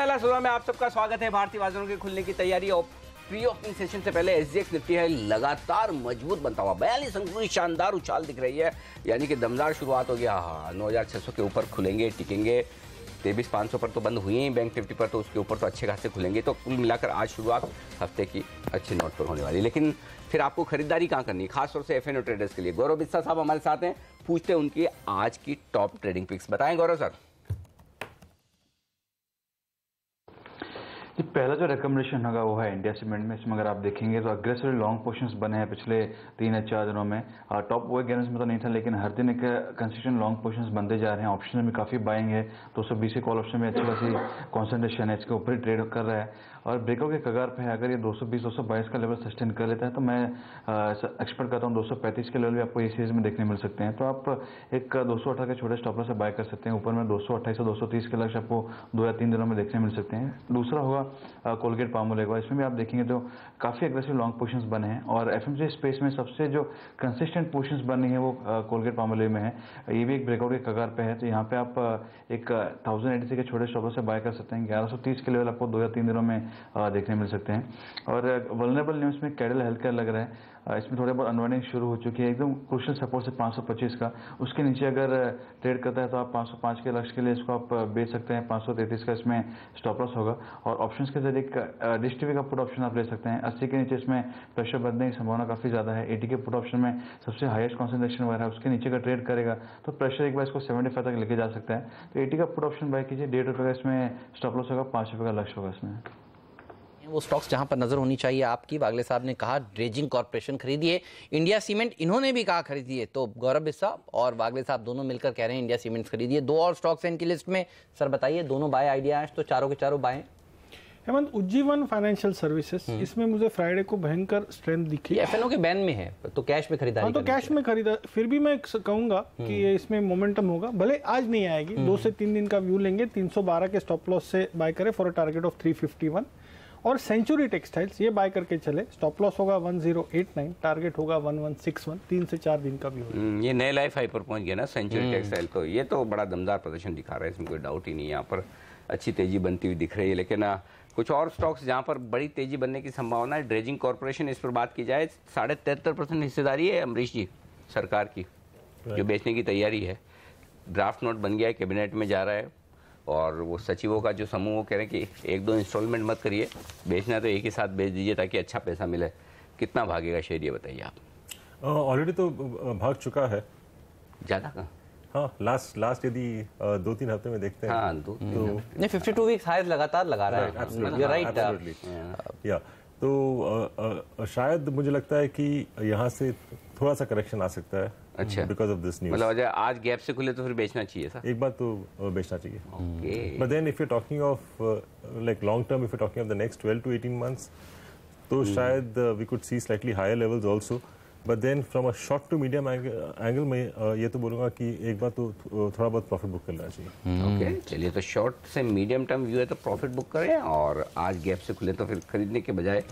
पहला सुबह में आप सबका स्वागत है। भारतीय बाजारों के खुलने की तैयारी और प्री ओपनिंग सेशन से पहले एसजीएक्स निफ्टी है लगातार मजबूत बनता हुआ 42 अंकों की शानदार उछाल दिख रही है, यानी कि दमदार शुरुआत हो गया। 9600 के ऊपर खुलेंगे, टिकेंगे। 23,500 पर तो बंद हुए ही, बैंक निफ्टी पर तो उसके ऊपर तो अच्छे खासे खुलेंगे। तो कुल मिलाकर आज शुरुआत हफ्ते की अच्छी नोट पर होने वाली। लेकिन फिर आपको खरीदारी कहाँ करनी है, खासतौर से एफएनओ ट्रेडर्स के लिए। गौरव बिस्सा साहब हमारे साथ हैं, पूछते हैं उनकी आज की टॉप ट्रेडिंग पिक्स। बताएं गौरव सर। पहला जो रिकमेंडेशन होगा वो है इंडिया सीमेंट में। इसमें अगर आप देखेंगे तो अग्रेसिव लॉन्ग पोर्शंस बने हैं पिछले 3 या 4 दिनों में। टॉप वो गेनर्स में तो नहीं था, लेकिन हर दिन एक कंसिस्टेंट लॉन्ग पोर्शंस बनते जा रहे हैं। ऑप्शन में काफ़ी बाइंग है, 220 के कॉल ऑप्शन में अच्छी खासी कॉन्सेंट्रेशन है, इसके ऊपर ही ट्रेड कर रहा है और ब्रेकआउट के कगार पे है। अगर ये 220-222 का लेवल सस्टेन कर लेता है तो मैं एक्सपेक्ट करता हूँ 235 के लेवल भी आपको इस सीरीज में देखने मिल सकते हैं। तो आप एक 218 के छोटे स्टॉप लॉस से बाय कर सकते हैं। ऊपर में 228 से 230 के लक्ष्य आपको 2 या 3 दिनों में देखने मिल सकते हैं। दूसरा होगा कोलगेट पामोलिव। इसमें भी आप देखेंगे तो काफ़ी एग्रेसिव लॉन्ग पोजीशंस बने हैं और एफएमसीजी स्पेस में सबसे जो कंसिस्टेंट पोजीशंस बनी है वो कोलगेट पामोलिव में है। ये भी एक ब्रेकआउट के कगार पे है, तो यहाँ पे आप एक 1080 के छोटे स्टॉप लॉस से बाय कर सकते हैं। 1130 के लेवल आपको 2 या 3 दिनों में देखने मिल सकते हैं। और वल्नरेबल न्यूज़ में कैडल हेल्थ केयर लग रहा है, इसमें थोड़े बहुत अनवाइंडिंग शुरू हो चुकी है। एकदम क्रूशियल सपोर्ट से 525 का, उसके नीचे अगर ट्रेड करता है तो आप 505 के लक्ष्य के लिए इसको आप बेच सकते हैं। 533 का इसमें स्टॉप लॉस होगा और ऑप्शंस के जरिए डिश टीवी का पुट ऑप्शन आप ले सकते हैं। 80 के नीचे इसमें प्रेशर बढ़ने की संभावना काफ़ी ज़्यादा है। 80 के पुट ऑप्शन में सबसे हाईएस्ट कॉन्सेंट्रेशन वगैरह है, उसके नीचे का ट्रेड करेगा तो प्रेशर एक बार इसको 75 तक लेके जा सकता है। तो 80 का पुट ऑप्शन बाय कीजिए। 1.5 रुपये का इसमें स्टॉप लॉस होगा, 5 रुपये का लक्ष्य होगा इसमें। वो स्टॉक्स जहां पर नजर होनी चाहिए आपकी। बागले साहब ने कहा ड्रेजिंग कॉर्पोरेशन खरीदिए, इंडिया सीमेंट इन्होंने भी कहा खरीदिए। तो गौरव बिस्सा और बागले साहब दोनों मिलकर कह रहे हैं इंडिया सीमेंट खरीदिए। 2 और स्टॉक्स हैं इनकी लिस्ट में, सर बताइए दोनों बाय आइडिया है तो चारों के चारों buy. Hemant, Ujjivan financial services, इसमें मुझे फ्राइडे को भयंकर स्ट्रेंथ दिखी। एफएनओ के बैन में है तो कैश में खरीदारी। तो कैश में खरीदा, फिर भी मैं कहूंगा कि ये इसमें मोमेंटम होगा। भले आज नहीं आएगी, 2 से 3 दिन का व्यू लेंगे। 312 के स्टॉप लॉस से बाय करें फॉर अ टारगेट ऑफ 351। और सेंचुरी टेक्सटाइल्स ये बाय करके चले, स्टॉप लॉस होगा 1089, टारगेट होगा 1161। 3 से 4 दिन का भी होगा। ये नए लाइफ हाई पर पहुंच गया ना सेंचुरी टेक्सटाइल, तो ये तो बड़ा दमदार प्रदर्शन दिखा रहा है, इसमें कोई डाउट ही नहीं है। यहाँ पर अच्छी तेजी बनती हुई दिख रही है। लेकिन कुछ और स्टॉक्स जहाँ पर बड़ी तेजी बनने की संभावना है, ड्रेजिंग कॉर्पोरेशन, इस पर बात की जाए 73.5% हिस्सेदारी है अमरीश जी सरकार की, जो बेचने की तैयारी है। ड्राफ्ट नोट बन गया है, कैबिनेट में जा रहा है और वो सचिवों का जो समूह वो कह रहे हैं कि 1-2 इंस्टॉलमेंट मत करिए, बेचना तो एक ही साथ बेच दीजिए ताकि अच्छा पैसा मिले। कितना भागेगा शेयर, ये बताइए आप। ऑलरेडी तो भाग चुका है ज़्यादा का? हाँ, लास्ट यदि 2-3 हफ्ते में देखते हैं। हाँ, तो नहीं 52 वीक्स हाई लगातार लगा रहा है। राइट। या तो शायद मुझे लगता है कि यहाँ से थोड़ा सा करेक्शन आ सकता है। अच्छा, बिकॉज ऑफ दिस न्यूज़। मतलब आज गैप से खुले तो फिर बेचना चाहिए था। एक बात तो बेचना चाहिए। But then if you talking of like long term, if you talking of the next 12 to 18 months, तो शायद we could see slightly higher levels also. But then from a short to medium angle में ये तो बोलूंगा कि एक बार तो थोड़ा बहुत प्रॉफिट बुक करना चाहिए। ओके, चलिए तो शॉर्ट से मीडियम टर्म व्यू है तो प्रॉफिट बुक करें और आज गैप से खुले तो फिर खरीदने के बजाय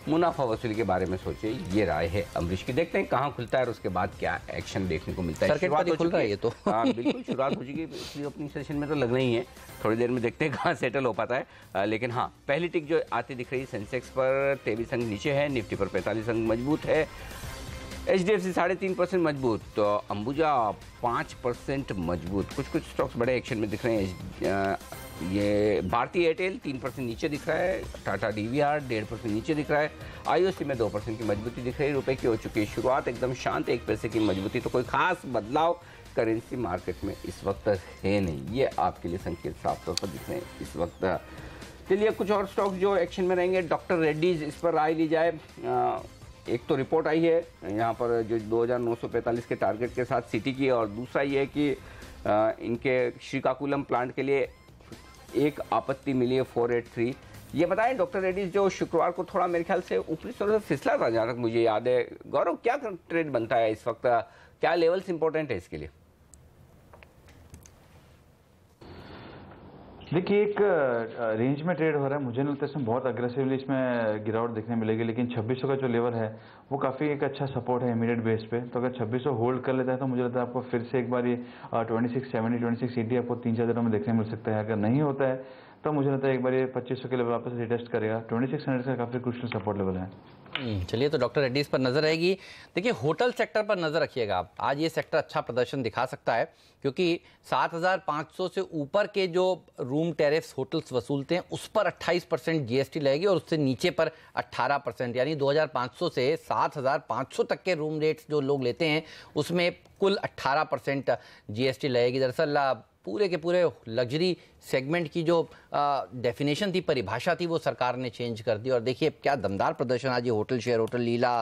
मुनाफा वसूली के बारे में सोचिए। ये राय है अमरीश की। देखते हैं कहाँ खुलता है और उसके बाद क्या एक्शन देखने को मिलता है। शुरुआत खुल रहा है ये तो। हाँ बिल्कुल, शुरुआत हो चुकी है। ओपनिंग सेशन में तो लगना ही है, थोड़ी देर में देखते हैं कहाँ सेटल हो पाता है। लेकिन हाँ, पहली टिक जो आती दिख रही है सेंसेक्स पर 23 अंक नीचे है, निफ्टी पर 45 अंक मजबूत है, HDFC 3.5% मजबूत, तो अंबुजा 5% मजबूत। कुछ स्टॉक्स बड़े एक्शन में दिख रहे हैं। ये भारतीय एयरटेल 3% नीचे दिख रहा है, टाटा DVR 1.5% नीचे दिख रहा है, IOC में 2% की मजबूती दिख रही है। रुपए की हो चुकी है शुरुआत, एकदम शांत 1 पैसे की मजबूती, तो कोई खास बदलाव करेंसी मार्केट में इस वक्त है नहीं। ये आपके लिए संकेत साफ तौर पर दिख रहे हैं इस वक्त। चलिए कुछ और स्टॉक्स जो एक्शन में रहेंगे, डॉक्टर रेड्डीज, इस पर राय ली जाए। एक तो रिपोर्ट आई है यहाँ पर जो 2945 के टारगेट के साथ सिटी की, और दूसरा ये है कि इनके श्रीकाकुलम प्लांट के लिए एक आपत्ति मिली है 483। ये बताएं डॉक्टर रेड्डीज जो शुक्रवार को थोड़ा मेरे ख्याल से ऊपरी स्तर से फिसला था, जहाँ तक मुझे याद है। गौरव, क्या ट्रेड बनता है इस वक्त, क्या लेवल्स इंपॉर्टेंट है इसके लिए? देखिए, एक रेंज में ट्रेड हो रहा है। मुझे नहीं लगता इसमें बहुत अग्रेसिवली इसमें गिरावट देखने मिलेगी, लेकिन 2600 का जो लेवल है वो काफ़ी एक अच्छा सपोर्ट है इमीडिएट बेस पे। तो अगर 2600 होल्ड कर लेता है तो मुझे लगता है आपको फिर से एक बार ये 2670 2680 आपको 3-4 दिनों में देखने मिल सकता है। अगर नहीं होता है तब मुझे लगता है एक बार ये 2500 के लेवल वापस रिटेस्ट करेगा। 2600 का काफ़ी क्रूशियल सपोर्ट लेवल है। चलिए, तो डॉक्टर रेड्डीज पर नजर रहेगी। देखिए, होटल सेक्टर पर नजर रखिएगा आप। आज ये सेक्टर अच्छा प्रदर्शन दिखा सकता है क्योंकि 7,500 से ऊपर के जो रूम टेरिफ्स होटल्स वसूलते हैं उस पर 28% जीएसटी लगेगी और उससे नीचे पर 18%, यानी 2,500 से 7,500 तक के रूम रेट्स जो लोग लेते हैं उसमें कुल 18% जीएसटी लगेगी। दरअसल पूरे के पूरे लग्जरी सेगमेंट की जो डेफिनेशन थी, परिभाषा थी, वो सरकार ने चेंज कर दी। और देखिए क्या दमदार प्रदर्शन आज ये होटल शेयर, होटल लीला,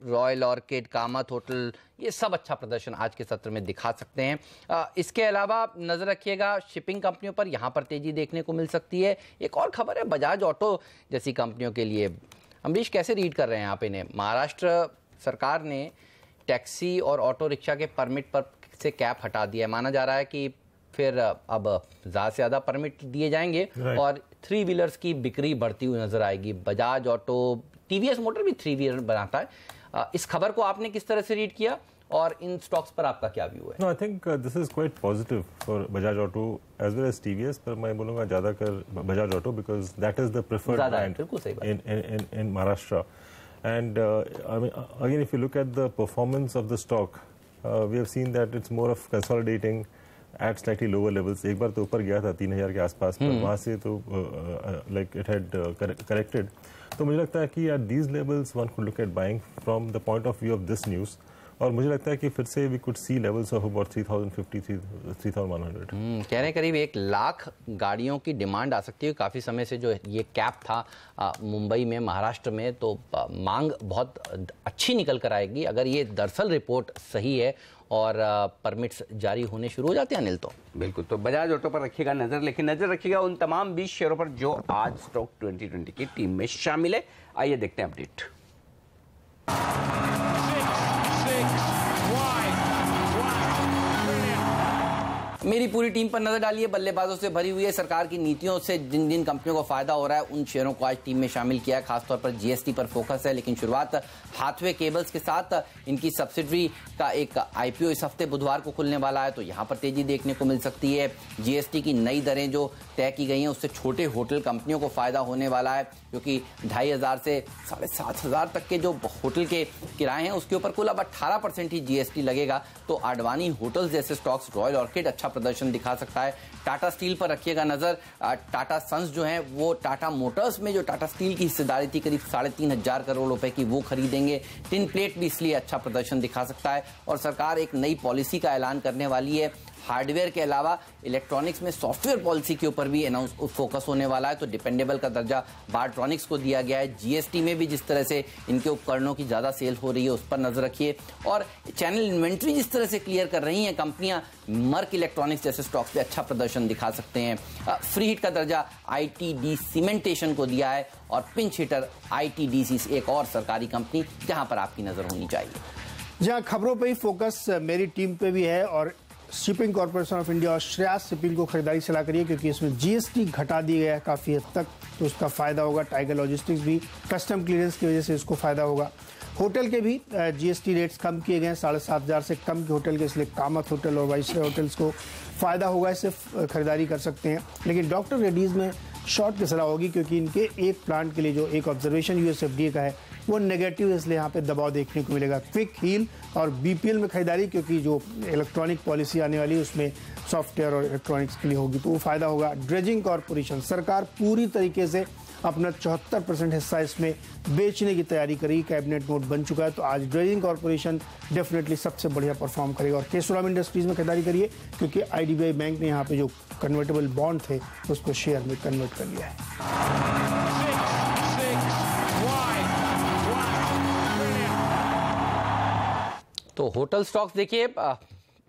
रॉयल ऑर्किड, कामत होटल, ये सब अच्छा प्रदर्शन आज के सत्र में दिखा सकते हैं। इसके अलावा नजर रखिएगा शिपिंग कंपनियों पर, यहाँ पर तेजी देखने को मिल सकती है। एक और खबर है बजाज ऑटो जैसी कंपनियों के लिए। अमरीश, कैसे रीड कर रहे हैं आप इन्हें? महाराष्ट्र सरकार ने टैक्सी और ऑटो रिक्शा के परमिट पर से कैप हटा दिया है। माना जा रहा है कि फिर अब ज़्यादा से ज़्यादा परमिट दिए जाएंगे और 3 व्हीलर्स की बिक्री बढ़ती हुई नजर आएगी। बजाज ऑटो, टीवीएस मोटर भी 3 व्हीलर बनाता है। इस खबर को आपने किस तरह से रीड किया और इन स्टॉक्स पर आपका क्या व्यू है? No, I think this is quite positive for Bajaj Auto as well as TVS, पर मैं बोलूँगा ज़्यादातर Bajaj Auto because that is the preferred brand in Maharashtra. And I mean, again, if you look at the performance of the stock, we have seen that it's more of consolidating at slightly lower levels. एक बार तो ऊपर गया था 3,000 के आसपास, पर वहाँ से तो like it had corrected. तो मुझे लगता है कि at these levels one could look at buying from the point of view of this news. और मुझे लगता है कि फिर से we could see levels of about 3,050, 3,100. कह रहे हैं करीब 1 लाख गाड़ियों की डिमांड आ सकती है। काफ़ी समय से जो ये कैप था मुंबई में, महाराष्ट्र में, तो मांग बहुत अच्छी निकल कर आएगी अगर ये दरअसल रिपोर्ट सही है और परमिट्स जारी होने शुरू हो जाते हैं। अनिल, तो बिल्कुल, तो बजाज ऑटो पर रखिएगा नजर, लेकिन नजर रखिएगा उन तमाम 20 शेयरों पर जो आज स्टॉक 2020 की टीम में शामिल है। आइए देखते हैं अपडेट। मेरी पूरी टीम पर नजर डालिए। बल्लेबाजों से भरी हुई है। सरकार की नीतियों से जिन जिन कंपनियों को फायदा हो रहा है उन शेयरों को आज टीम में शामिल किया है। खासतौर पर जीएसटी पर फोकस है, लेकिन शुरुआत हाथवे केबल्स के साथ। इनकी सब्सिडरी का एक आईपीओ इस हफ्ते बुधवार को खुलने वाला है, तो यहाँ पर तेजी देखने को मिल सकती है। जीएसटी की नई दरें जो तय की गई हैं उससे छोटे होटल कंपनियों को फायदा होने वाला है, क्योंकि 2,500 से 7,500 तक के जो होटल के किराए हैं उसके ऊपर कुल अब 18% ही जीएसटी लगेगा। तो आडवाणी होटल्स जैसे स्टॉक्स, रॉयल ऑर्किड अच्छा प्रदर्शन दिखा सकता है। टाटा स्टील पर रखिएगा नजर। टाटा सन्स जो है वो टाटा मोटर्स में जो टाटा स्टील की हिस्सेदारी थी करीब 3,500 करोड़ रुपए की, वो खरीदेंगे। टिन प्लेट भी इसलिए अच्छा प्रदर्शन दिखा सकता है। और सरकार एक नई पॉलिसी का ऐलान करने वाली है। हार्डवेयर के अलावा इलेक्ट्रॉनिक्स में सॉफ्टवेयर पॉलिसी के ऊपर भी फोकस होने वाला है। तो डिपेंडेबल का दर्जा बारट्रॉनिक्स को दिया गया है। जीएसटी में भी जिस तरह से इनके उपकरणों की ज्यादा सेल हो रही है उस पर नजर रखिए। और चैनल इन्वेंट्री जिस तरह से क्लियर कर रही हैं कंपनियां, मर्क इलेक्ट्रॉनिक्स जैसे स्टॉक्स पे अच्छा प्रदर्शन दिखा सकते हैं। फ्री हिट का दर्जा आईटीडी सीमेंटेशन को दिया है और पिंच हिटर आईटीडीसी एक और सरकारी कंपनी जहां पर आपकी नजर होनी चाहिए। जहां खबरों पे ही फोकस मेरी टीम पे भी है और शिपिंग कॉर्पोरेशन ऑफ इंडिया और श्रेयास शिपिंग को खरीदारी सलाह करिए, क्योंकि इसमें जीएसटी घटा दिया गया है काफ़ी हद तक, तो उसका फायदा होगा। टाइगर लॉजिस्टिक्स भी कस्टम क्लियरेंस की वजह से इसको फायदा होगा। होटल के भी जीएसटी रेट्स कम किए गए हैं, 7,500 से कम के होटल के, इसलिए कामत होटल और वाइसरॉय होटल्स को फायदा होगा, इससे खरीदारी कर सकते हैं। लेकिन डॉक्टर रेड्डीज में शॉर्ट की सलाह होगी, क्योंकि इनके एक प्लांट के लिए जो एक ऑब्जर्वेशन यूएसएफडीए का है वो नेगेटिव, इसलिए यहाँ पे दबाव देखने को मिलेगा। क्विक हील और बीपीएल में खरीदारी, क्योंकि जो इलेक्ट्रॉनिक पॉलिसी आने वाली है उसमें सॉफ्टवेयर और इलेक्ट्रॉनिक्स के लिए होगी, तो वो फायदा होगा। ड्रेजिंग कॉर्पोरेशन, सरकार पूरी तरीके से अपना 74% हिस्सा इसमें बेचने की तैयारी करेगी, कैबिनेट नोट बन चुका है, तो आज ड्रेजिंग कॉर्पोरेशन डेफिनेटली सबसे बढ़िया परफॉर्म करेगा। और केशोराम इंडस्ट्रीज में खरीदारी करिए, क्योंकि आईडीबीआई बैंक ने यहाँ पे जो कन्वर्टेबल बॉन्ड थे उसको शेयर में कन्वर्ट कर लिया है। तो होटल स्टॉक्स देखिए,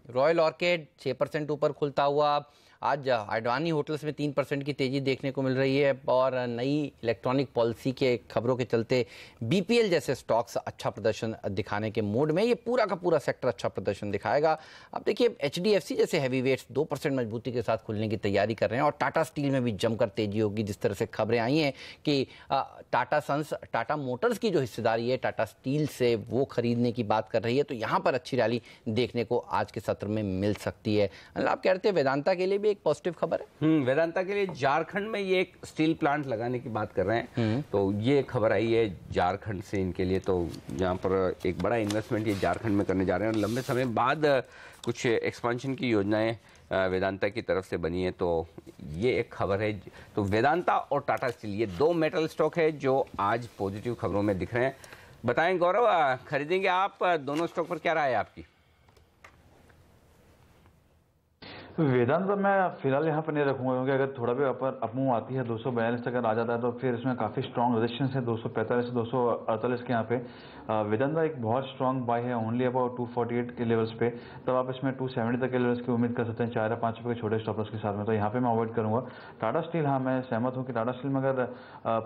रॉयल ऑर्किड 6% ऊपर खुलता हुआ। आज आडवाणी होटल्स में 3% की तेजी देखने को मिल रही है और नई इलेक्ट्रॉनिक पॉलिसी के खबरों के चलते बीपीएल जैसे स्टॉक्स अच्छा प्रदर्शन दिखाने के मोड में। ये पूरा का पूरा सेक्टर अच्छा प्रदर्शन दिखाएगा। अब देखिए एचडीएफसी जैसे हैवी वेट्स 2% मजबूती के साथ खुलने की तैयारी कर रहे हैं और टाटा स्टील में भी जमकर तेजी होगी। जिस तरह से खबरें आई हैं कि टाटा सन्स, टाटा मोटर्स की जो हिस्सेदारी है टाटा स्टील से वो खरीदने की बात कर रही है, तो यहाँ पर अच्छी रैली देखने को आज के सत्र में मिल सकती है। आप कह रहे थे वेदांता के लिए भी एक पॉजिटिव खबर है। वेदांता के लिए झारखंड में ये एक स्टील प्लांट लगाने की बात कर रहे हैं, तो ये खबर आई है झारखंड से इनके लिए, तो यहाँ पर एक बड़ा इन्वेस्टमेंट ये झारखंड में करने जा रहे हैं और लंबे समय बाद कुछ एक्सपेंशन की योजनाएं वेदांता की तरफ से बनी है, तो ये एक खबर है। तो वेदांता और टाटा स्टील ये दो मेटल स्टॉक है जो आज पॉजिटिव खबरों में दिख रहे हैं। बताएं गौरव, खरीदेंगे आप? दोनों स्टॉक पर क्या राय है आपकी? वेदांता मैं फिलहाल यहाँ पर नहीं रखूंगा, क्योंकि अगर थोड़ा भी अपमूव आती है 242 तक अगर आ जाता है तो फिर इसमें काफ़ी स्ट्रॉन्ग रेजिस्टेंस है 245 से 248 के यहाँ पे। वेदांता एक बहुत स्ट्रॉन्ग बाय है ओनली अबाउट 248 के लेवल्स पे, तब आप इसमें 270 तक के लेवल्स की उम्मीद कर सकते हैं 4 या 5 रुपये के छोटे स्टॉप लॉस के साथ में, तो यहाँ पे मैं अवॉइड करूँगा। टाटा स्टील, हाँ मैं सहमत हूँ कि टाटा स्टील में अगर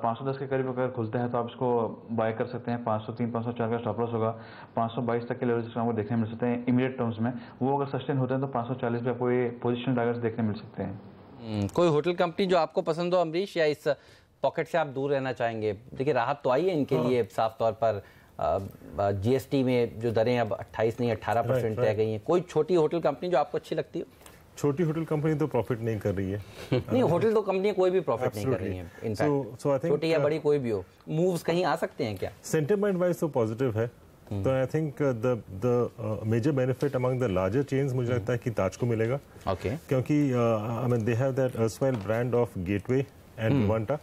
510 के करीब अगर खुलते हैं तो आप इसको बाय कर सकते हैं। 503 504 का स्टॉप लॉस होगा, 522 तक के लेवल्स आपको देखने मिल सकते हैं इमीडिएट टर्म्स में, वो अगर सस्टेन होते हैं तो 540 पे आपको ये पोजिशन टारगेट्स देखने मिल सकते हैं। कोई होटल कंपनी जो आपको पसंद हो अमरीश, या इस पॉकेट से आप दूर रहना चाहेंगे? देखिए राहत तो आई है इनके लिए साफ तौर पर, जीएसटी में जो दरें अब 28 नहीं 18% तय गई हैं। कोई छोटी होटल कंपनी जो आपको अच्छी लगती हो? छोटी होटल कंपनी तो प्रॉफिट नहीं कर रही है। नहीं, होटल तो कंपनी कोई भी प्रॉफिट नहीं कर रही है इनफैक्ट, छोटी या बड़ी कोई भी हो। मूव्स कहीं आ सकते हैं क्या? सेंटिमेंट वाइज तो पॉजिटिव है, तो I think the major benefit among the larger chains मुझे लगता है कि ताज को मिलेगा। ओके, क्योंकि I mean they have that erstwhile brand of Gateway and Vivanta,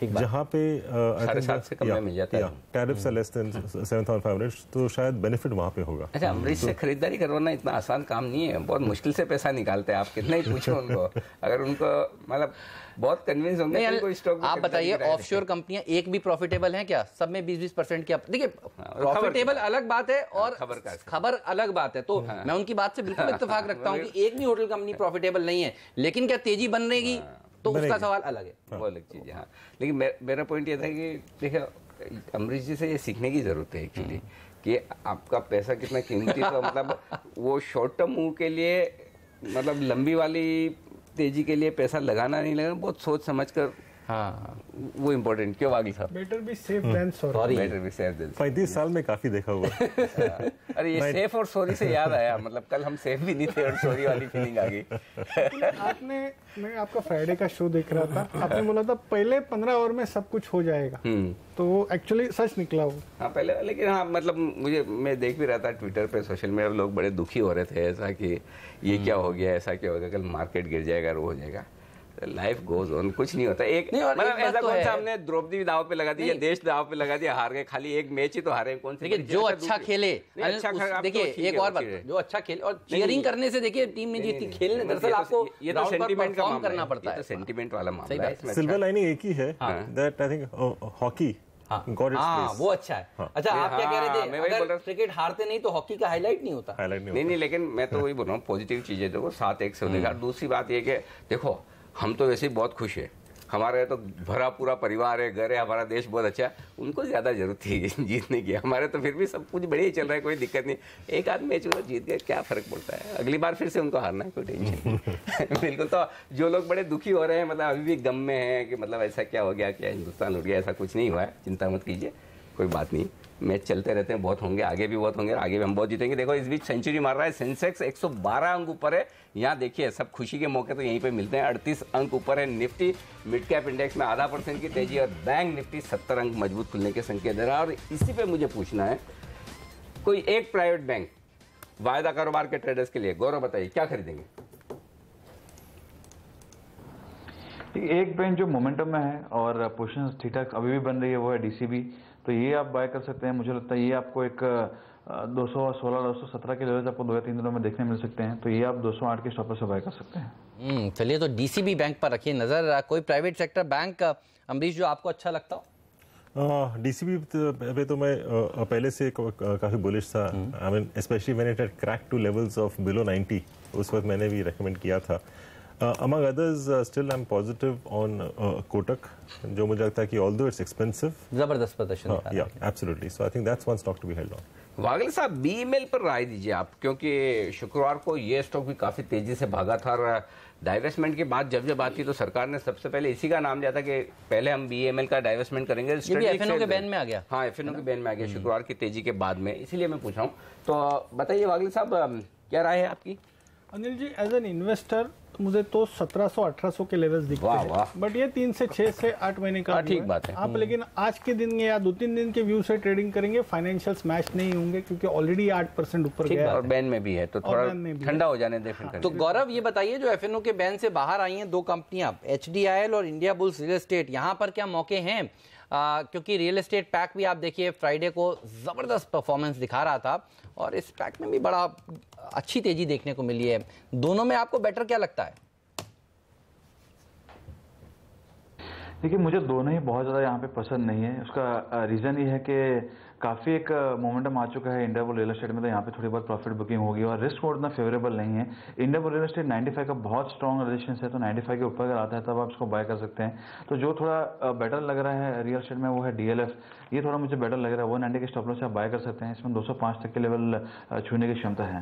जहाँ पे 7.5 से कम में मिल जाता है, टैरिफ्स आर लेस देन 7,500, तो शायद बेनिफिट वहाँ पे होगा। अच्छा, अमरीश से खरीदारी करवाना इतना आसान काम नहीं है, बहुत मुश्किल से पैसा निकालते हैं। आप कितना ही पूछो उनको, अगर उनको मतलब बहुत कन्विंस होंगे कोई स्टॉक। आप बताइए, ऑफशोर कंपनियां एक भी प्रॉफिटेबल हैं क्या? सब में 20-20% की। देखिए प्रॉफिटेबल अलग बात है और खबर अलग बात है, तो मैं उनकी बात से बिल्कुल इत्तेफाक रखता हूँ कि एक भी होटल कंपनी प्रॉफिटेबल नहीं है, लेकिन क्या तेजी बन रहेगी तो उसका सवाल अलग है, वो अलग चीज है। हाँ, लेकिन मेरा पॉइंट ये था कि देखिए अमरीश जी से ये सीखने की जरूरत है एक्चुअली कि आपका पैसा कितना कीमती, तो मतलब वो शॉर्ट टर्म मूव के लिए, मतलब लंबी वाली तेजी के लिए पैसा लगाना नहीं लगाना, बहुत सोच समझ कर। हाँ, वो इम्पोर्टेंट क्यों वागिल साहब? Better be safe than sorry. Better be safe than 35 साल में काफी देखा हुआ। अरे ये सेफ और सॉरी से याद आया, मतलब कल हम सेफ भी नहीं थे और सॉरी वाली फीलिंग आ गई। मैं आपका फ्राइडे का शो देख रहा था, आपने बोला था पहले 15 ओवर में सब कुछ हो जाएगा, तो वो एक्चुअली सच निकला वो। हाँ पहले, लेकिन हाँ मतलब मैं देख भी रहा था ट्विटर पे, सोशल मीडिया पे लोग बड़े दुखी हो रहे थे ऐसा कि ये क्या हो गया, ऐसा क्या हो गया, कल मार्केट गिर जाएगा, वो हो जाएगा। लाइफ गोज ऑन, कुछ नहीं होता। एक मतलब ऐसा कौन सा हमने द्रौपदी भी दाव पे लगा दी, देश दाव पे लगा दिया, हार गए, खाली एक मैच ही तो हारे, कौन सी? जो अच्छा खेले, देखिए एक और बात, जो अच्छा खेले और चीयरिंग करने से देखिए टीम में जीती, खेलने दरअसल आपको ये तो सेंटीमेंट का करना पड़ता है, सेंटीमेंट वाला मामला है। सिल्वर लाइनिंग एक ही है, दैट आई थिंक हॉकी वो अच्छा है। अच्छा, आप क्या कह रहे थे? अगर क्रिकेट हारते नहीं तो हॉकी का हाईलाइट नहीं होता? नहीं, लेकिन मैं तो वही बोल रहा हूँ, पॉजिटिव चीजें देखो, 7-1 से होने का। दूसरी बात ये कि देखो हम तो वैसे ही बहुत खुश है, हमारे तो भरा पूरा परिवार है, घर है, हमारा देश बहुत अच्छा है। उनको ज्यादा जरूरत थी जीतने की, हमारे तो फिर भी सब कुछ बढ़िया ही चल रहा है, कोई दिक्कत नहीं। एक आध मैच वो जीत गए, क्या फर्क पड़ता है, अगली बार फिर से उनको हारना है, कोई टेंशन नहीं। बिल्कुल। तो जो लोग बड़े दुखी हो रहे हैं, मतलब अभी भी गम में है कि मतलब ऐसा क्या हो गया, क्या हिंदुस्तान उठ गया, ऐसा कुछ नहीं हुआ है, चिंता मत कीजिए, कोई बात नहीं। मैच चलते रहते हैं, बहुत होंगे, आगे भी बहुत होंगे, आगे भी हम बहुत जीतेंगे। देखो इस बीच सेंचुरी मार रहा है सेंसेक्स, 112 अंक ऊपर है। यहाँ देखिए सब खुशी के मौके तो यहीं पे मिलते हैं। 38 अंक ऊपर है निफ्टी, मिड कैप इंडेक्स में 0.5% की तेजी, और बैंक निफ्टी 70 अंक मजबूत खुलने के संकेत दे रहा है। और इसी पे मुझे पूछना है, कोई एक प्राइवेट बैंक वायदा कारोबार के ट्रेडर्स के लिए, गौरव बताइए क्या खरीदेंगे? एक बैंक जो मोमेंटम में है और पोजीशंस ठीक ठाक अभी भी बन रही है, वो है डीसीबी, तो ये आप बाय कर सकते हैं। मुझे लगता है ये आपको एक 216 217 के लेवल आपको 2 या 3 दिनों में देखने मिल सकते हैं, तो ये आप 208 के स्टॉपर से बाय कर सकते हैं। चलिए, तो डीसीबी बैंक पर रखिए नजर। कोई प्राइवेट सेक्टर बैंक अमरीश जो आपको अच्छा लगता हो? डीसीबी पे तो मैं पहले से काफी बुलिश था, I mean specially when it had crack two levels of below 90, उस वक्त मैंने भी रेकमेंड किया था। Among others, still I'm positive on Kotak, जो मुझे लगता है कि although it's expensive, जबरदस्त प्रदर्शन। yeah, absolutely. So I think that's one stock to be held on. वागल साहब, बीईएमएल पर राय दीजिए आप, क्योंकि शुक्रवार को ये स्टॉक भी काफी तेजी से भागा था और डाइवेस्टमेंट की बात जब आती तो सरकार ने सबसे पहले इसी का नाम दिया था कि पहले हम बीईएमएल का डाइवेस्टमेंट करेंगे। ये भी एफएनओ के बैन में आ गया। हाँ, एफएनओ के बैन में आ गया शुक्रवार की तेजी के बाद में, इसीलिए मैं पूछ रहा हूँ। तो बताइए वागल साहब, क्या राय है आपकी? Anil ji, as an investor मुझे तो 1700-1800 के लेवल्स दिखते वाह, हैं, वाह। बट ये 3 से 6 से 8 महीने का हाँ, view ठीक बात है। आप लेकिन आज के दिन या 2-3 दिन के व्यू से ट्रेडिंग करेंगे, फाइनेंशियल्स मैच नहीं होंगे क्योंकि ऑलरेडी 8% ऊपर ठीक गया है, है। और बैन में भी है तो थोड़ा बैन में भी ठंडा हो जाने दे फिर तो करेंगे। गौरव ये बताइए, जो एफएनओ के बैन से बाहर आई हैं 2 कंपनियां, एचडीआईएल और इंडिया बुल्स रियल एस्टेट, यहां पर क्या मौके हैं? क्योंकि रियल एस्टेट पैक भी आप देखिए फ्राइडे को जबरदस्त परफॉर्मेंस दिखा रहा था और इस पैक में भी बड़ा अच्छी तेजी देखने को मिली है। दोनों में आपको बेटर क्या लगता है? देखिए, मुझे दोनों ही बहुत ज़्यादा यहाँ पे पसंद नहीं है। उसका रीज़न ये है कि काफ़ी एक मोमेंटम आ चुका है इंडिया बुल रियल एस्टेट में, तो यहाँ पे थोड़ी बहुत प्रॉफिट बुकिंग होगी और रिस्क उतना फेवरेबल नहीं है। इंडिया बुल रियल एस्टेट 95 का बहुत स्ट्रॉन्ग रेजिस्टेंस है, तो 95 के ऊपर अगर आता है तब आप उसको बाय कर सकते हैं। तो जो थोड़ा बेटर लग रहा है रियल एस्टेट में वो है डीएलएफ, ये थोड़ा मुझे बेटर लग रहा है। 190 के स्टॉप लॉस से आप बाय कर सकते हैं, इसमें 205 तक के लेवल छूने की क्षमता है।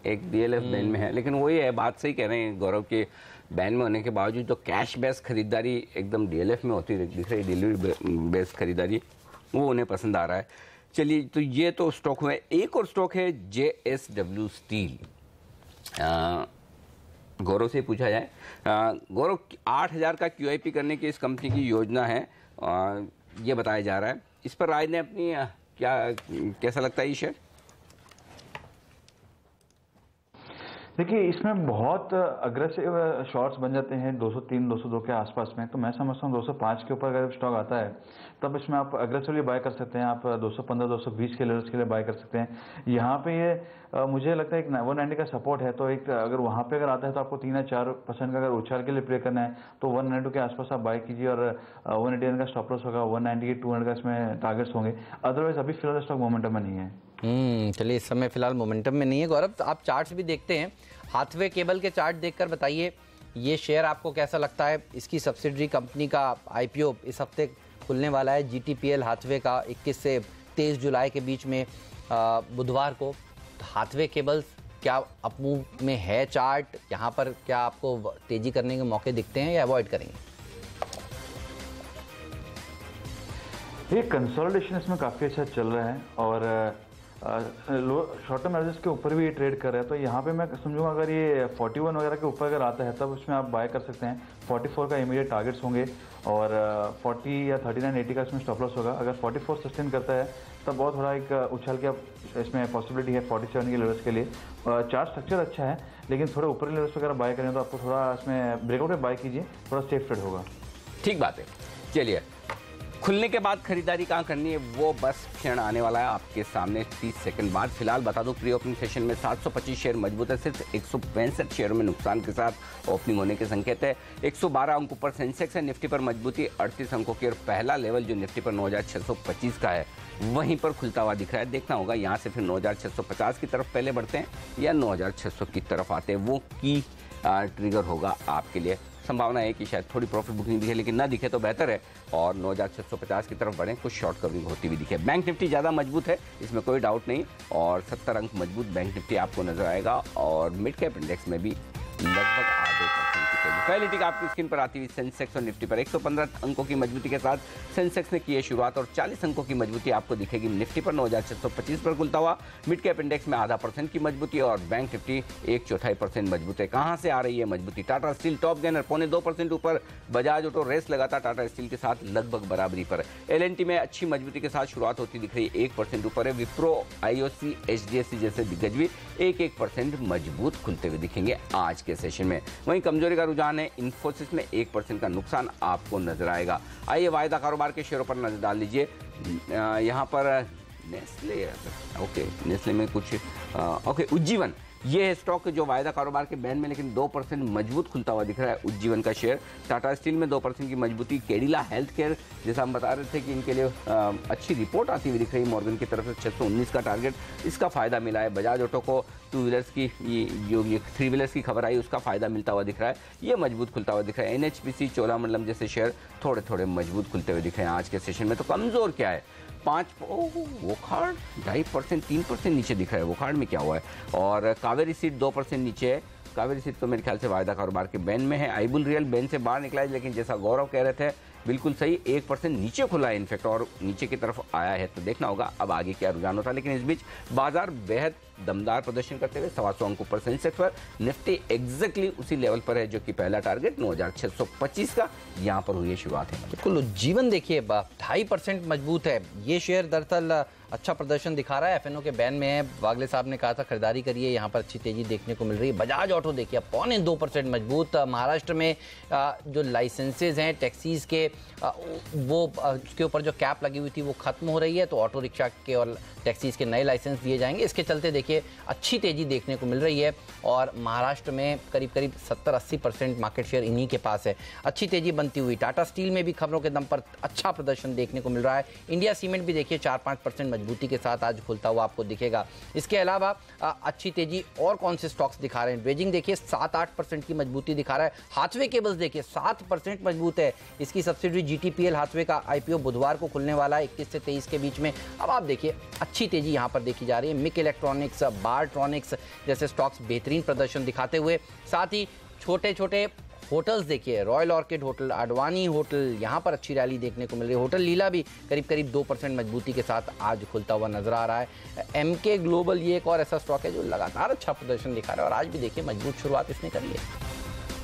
एक डीएलएफ बैन में है, लेकिन वही है, बात सही कह रहे हैं गौरव के, बैन में होने के बावजूद जो कैश बेस्ड खरीदारी एकदम डीएलएफ में होती दिख रही, डिलीवरी बेस्ड खरीदारी, वो उन्हें पसंद आ रहा है। चलिए, तो ये तो स्टॉक हुआ है। एक और स्टॉक है जेएसडब्ल्यू स्टील। गौरव से पूछा जाए, गौरव 8000 का क्यूआईपी करने की इस कंपनी की योजना है, ये बताया जा रहा है। इस पर राय ने अपनी कैसा लगता है ये शेयर? देखिए, इसमें बहुत अग्रेसिव शॉर्ट्स बन जाते हैं 203 202 के आसपास में, तो मैं समझता हूँ 205 के ऊपर अगर स्टॉक आता है तब इसमें आप अग्रेसिवली बाय कर सकते हैं। आप 215 220 के लेवल्स के लिए बाय कर सकते हैं। यहाँ पे ये मुझे लगता है एक 190 का सपोर्ट है, तो एक अगर वहाँ पे अगर आता है तो आपको 3 या 4% का अगर उछाल के लिए प्ले करना है तो 192 के आसपास आप बाय कीजिए और 189 का स्टॉप लॉस होगा, 198 200 का इसमें टारगेट्स होंगे। अदरवाइज अभी फिलहाल स्टॉक मोमेंटम में नहीं है। चलिए, इस समय फिलहाल मोमेंटम में नहीं है। गौरव, तो आप चार्ट्स भी देखते हैं, हाथवे केबल के चार्ट देखकर बताइए ये शेयर आपको कैसा लगता है? इसकी सब्सिडरी कंपनी का आईपीओ इस हफ्ते खुलने वाला है, जीटीपीएल हाथवे का 21 से 23 जुलाई के बीच में बुधवार को। हाथवे केबल्स क्या अपमूव में है चार्ट? यहाँ पर क्या आपको तेजी करने के मौके दिखते हैं या अवॉइड करेंगे? ये कंसोलिडेशन इसमें काफ़ी अच्छा चल रहा है और शॉर्ट टर्म एवरेज के ऊपर भी ये ट्रेड कर रहा है, तो यहाँ पे मैं समझूंगा अगर ये 41 वगैरह के ऊपर अगर आता है तब उसमें आप बाय कर सकते हैं। 44 का इमीडिएट टारगेट्स होंगे और 40 या 3980 का इसमें स्टॉप लॉस होगा। अगर 44 सस्टेन करता है तब बहुत थोड़ा एक उछाल की इसमें पॉसिबिलिटी है 47 के लेवल्स के लिए। चार्ट स्ट्रक्चर अच्छा है, लेकिन थोड़े ऊपर लेवल्स वगैरह बाय करें तो आपको थोड़ा इसमें ब्रेकआउट में बाय कीजिए, थोड़ा सेफ ट्रेड होगा। ठीक बात है। चलिए, खुलने के बाद खरीदारी कहाँ करनी है वो बस क्षण आने वाला है आपके सामने 30 सेकंड बाद। फिलहाल बता दूं, प्री ओपनिंग सेशन में 725 शेयर मजबूत है, सिर्फ 165 शेयरों में नुकसान के साथ ओपनिंग होने के संकेत है। 112 अंक ऊपर सेंसेक्स है, निफ्टी पर मजबूती 38 अंकों की, और पहला लेवल जो निफ्टी पर 9625 का है वहीं पर खुलता हुआ दिख रहा है। देखना होगा यहाँ से फिर 9650 की तरफ पहले बढ़ते हैं या 9600 की तरफ आते हैं, वो की ट्रिगर होगा आपके लिए। संभावना है कि शायद थोड़ी प्रॉफिट बुकिंग दिखे, लेकिन ना दिखे तो बेहतर है और 9650 की तरफ बढ़ें, कुछ शॉर्ट कवरिंग होती भी दिखे। बैंक निफ्टी ज़्यादा मजबूत है, इसमें कोई डाउट नहीं, और 70 अंक मजबूत बैंक निफ्टी आपको नजर आएगा और मिड कैप इंडेक्स में भी लगभग आधे % की तेजी। पहली टिक आपकी स्क्रीन पर आती हुई सेंसेक्स और निफ्टी पर 115 अंकों की मजबूती के साथ सेंसेक्स ने की है शुरुआत और 40 अंकों की मजबूती आपको दिखेगी निफ्टी पर 9625 पर खुलता हुआ। मिड कैप इंडेक्स में आधा % की मजबूती और बैंक निफ्टी 1/4% मजबूत है। कहां से आ रही है मजबूती? टाटा स्टील टॉप गेनर 0.25% ऊपर, बजाज ऑटो रेस लगाता टाटा स्टील के साथ लगभग बराबरी पर। एलएनटी में अच्छी मजबूती के साथ शुरुआत होती दिख रही है, 1% ऊपर है। विप्रो, आईओसी, एचडीएफसी जैसे दिग्गज भी 1% मजबूत खुलते हुए दिखेंगे आज के सेशन में। वहीं कमजोरी का रुझान है, इन्फोसिस में 1% का नुकसान आपको नजर आएगा। आइए वायदा कारोबार के शेयरों पर नजर डाल लीजिए। यहाँ पर नेस्ले, नेस्ले में कुछ उज्जीवन, ये है स्टॉक जो वायदा कारोबार के बैन में लेकिन 2% मजबूत खुलता हुआ दिख रहा है। उज्जीवन का शेयर, टाटा स्टील में 2% की मजबूती। केडिला हेल्थ केयर, जैसा हम बता रहे थे कि इनके लिए अच्छी रिपोर्ट आती हुई दिख रही है मॉर्गन की तरफ से, 619 का टारगेट, इसका फायदा मिला है। बजाज ऑटो को 2 व्हीलर्स की जो 3 व्हीलर्स की खबर आई उसका फायदा मिलता हुआ दिख रहा है, ये मजबूत खुलता हुआ दिख रहा है। एनएचपीसी, चोलामंडलम जैसे शेयर थोड़े थोड़े मजबूत खुलते हुए दिख रहे हैं आज के सेशन में। तो कमजोर क्या है? वोखार्ड 2.5%, 3% नीचे दिख रहा है। वोखार्ड में क्या हुआ है? और कावेरी सीड 2% नीचे है। कावेरी सीड तो मेरे ख्याल से वायदा कारोबार के बैन में है। आइबुल रियल बैन से बाहर निकला है, लेकिन जैसा गौरव कह रहे थे बिल्कुल सही, 1% नीचे खुला है इनफैक्ट, और नीचे की तरफ आया है, तो देखना होगा अब आगे क्या रुझान होता है। लेकिन इस बीच बाजार बेहद दमदार प्रदर्शन करते हुए 125 अंक ऊपर सेंसेक्स पर। निफ्टी एग्जैक्टली उसी लेवल पर है जो कि पहला टारगेट 9625 का, यहाँ पर हुई है शुरुआत है। बिल्कुल, जीवन देखिए 2.5% मजबूत है ये शेयर, दरअसल अच्छा प्रदर्शन दिखा रहा है। एफएनओ के बैन में है, वागले साहब ने कहा था खरीदारी करिए, यहाँ पर अच्छी तेजी देखने को मिल रही है। बजाज ऑटो देखिए 0.25% मजबूत। महाराष्ट्र में जो लाइसेंसेज हैं टैक्सीज के, वो उसके ऊपर जो कैप लगी हुई थी वो खत्म हो रही है, तो ऑटो रिक्शा के और टैक्सीज के नए लाइसेंस दिए जाएंगे। इसके चलते देखिए अच्छी तेजी देखने को मिल रही है और महाराष्ट्र में करीब 70-80% मार्केट शेयर इन्हीं के पास है। अच्छी तेजी बनती हुई टाटा स्टील में भी खबरों के दम पर अच्छा प्रदर्शन देखने को मिल रहा है। इंडिया सीमेंट भी देखिए 4-5% मजबूती के साथ आज खुलता हुआ आपको दिखेगा। इसके अलावा अच्छी तेजी और कौन से स्टॉक्स दिखा रहे हैं? ड्रेजिंग देखिए 7-8% की मजबूती दिखा रहा है। हाथवे केबल्स देखिए 7% मजबूत है। इसकी सब्सिडरी जीटीपीएल हाथवे का आईपीओ बुधवार को खुलने वाला है 21 से 23 के बीच में। अब आप देखिए अच्छी तेजी यहां पर देखी जा रही है। मिक इलेक्ट्रॉनिक्स, बारट्रॉनिक्स जैसे स्टॉक्स बेहतरीन प्रदर्शन दिखाते हुए, साथ ही छोटे छोटे होटल्स देखिए, royal orchid hotel, Advani hotel, यहाँ पर अच्छी रैली देखने को मिल रही है। होटल लीला भी करीब 2% मजबूती के साथ आज खुलता हुआ नजर आ रहा है। एमके ग्लोबल ये एक और ऐसा स्टॉक है जो लगातार अच्छा प्रदर्शन दिखा रहा है और आज भी देखिए मजबूत शुरुआत इसने करी है।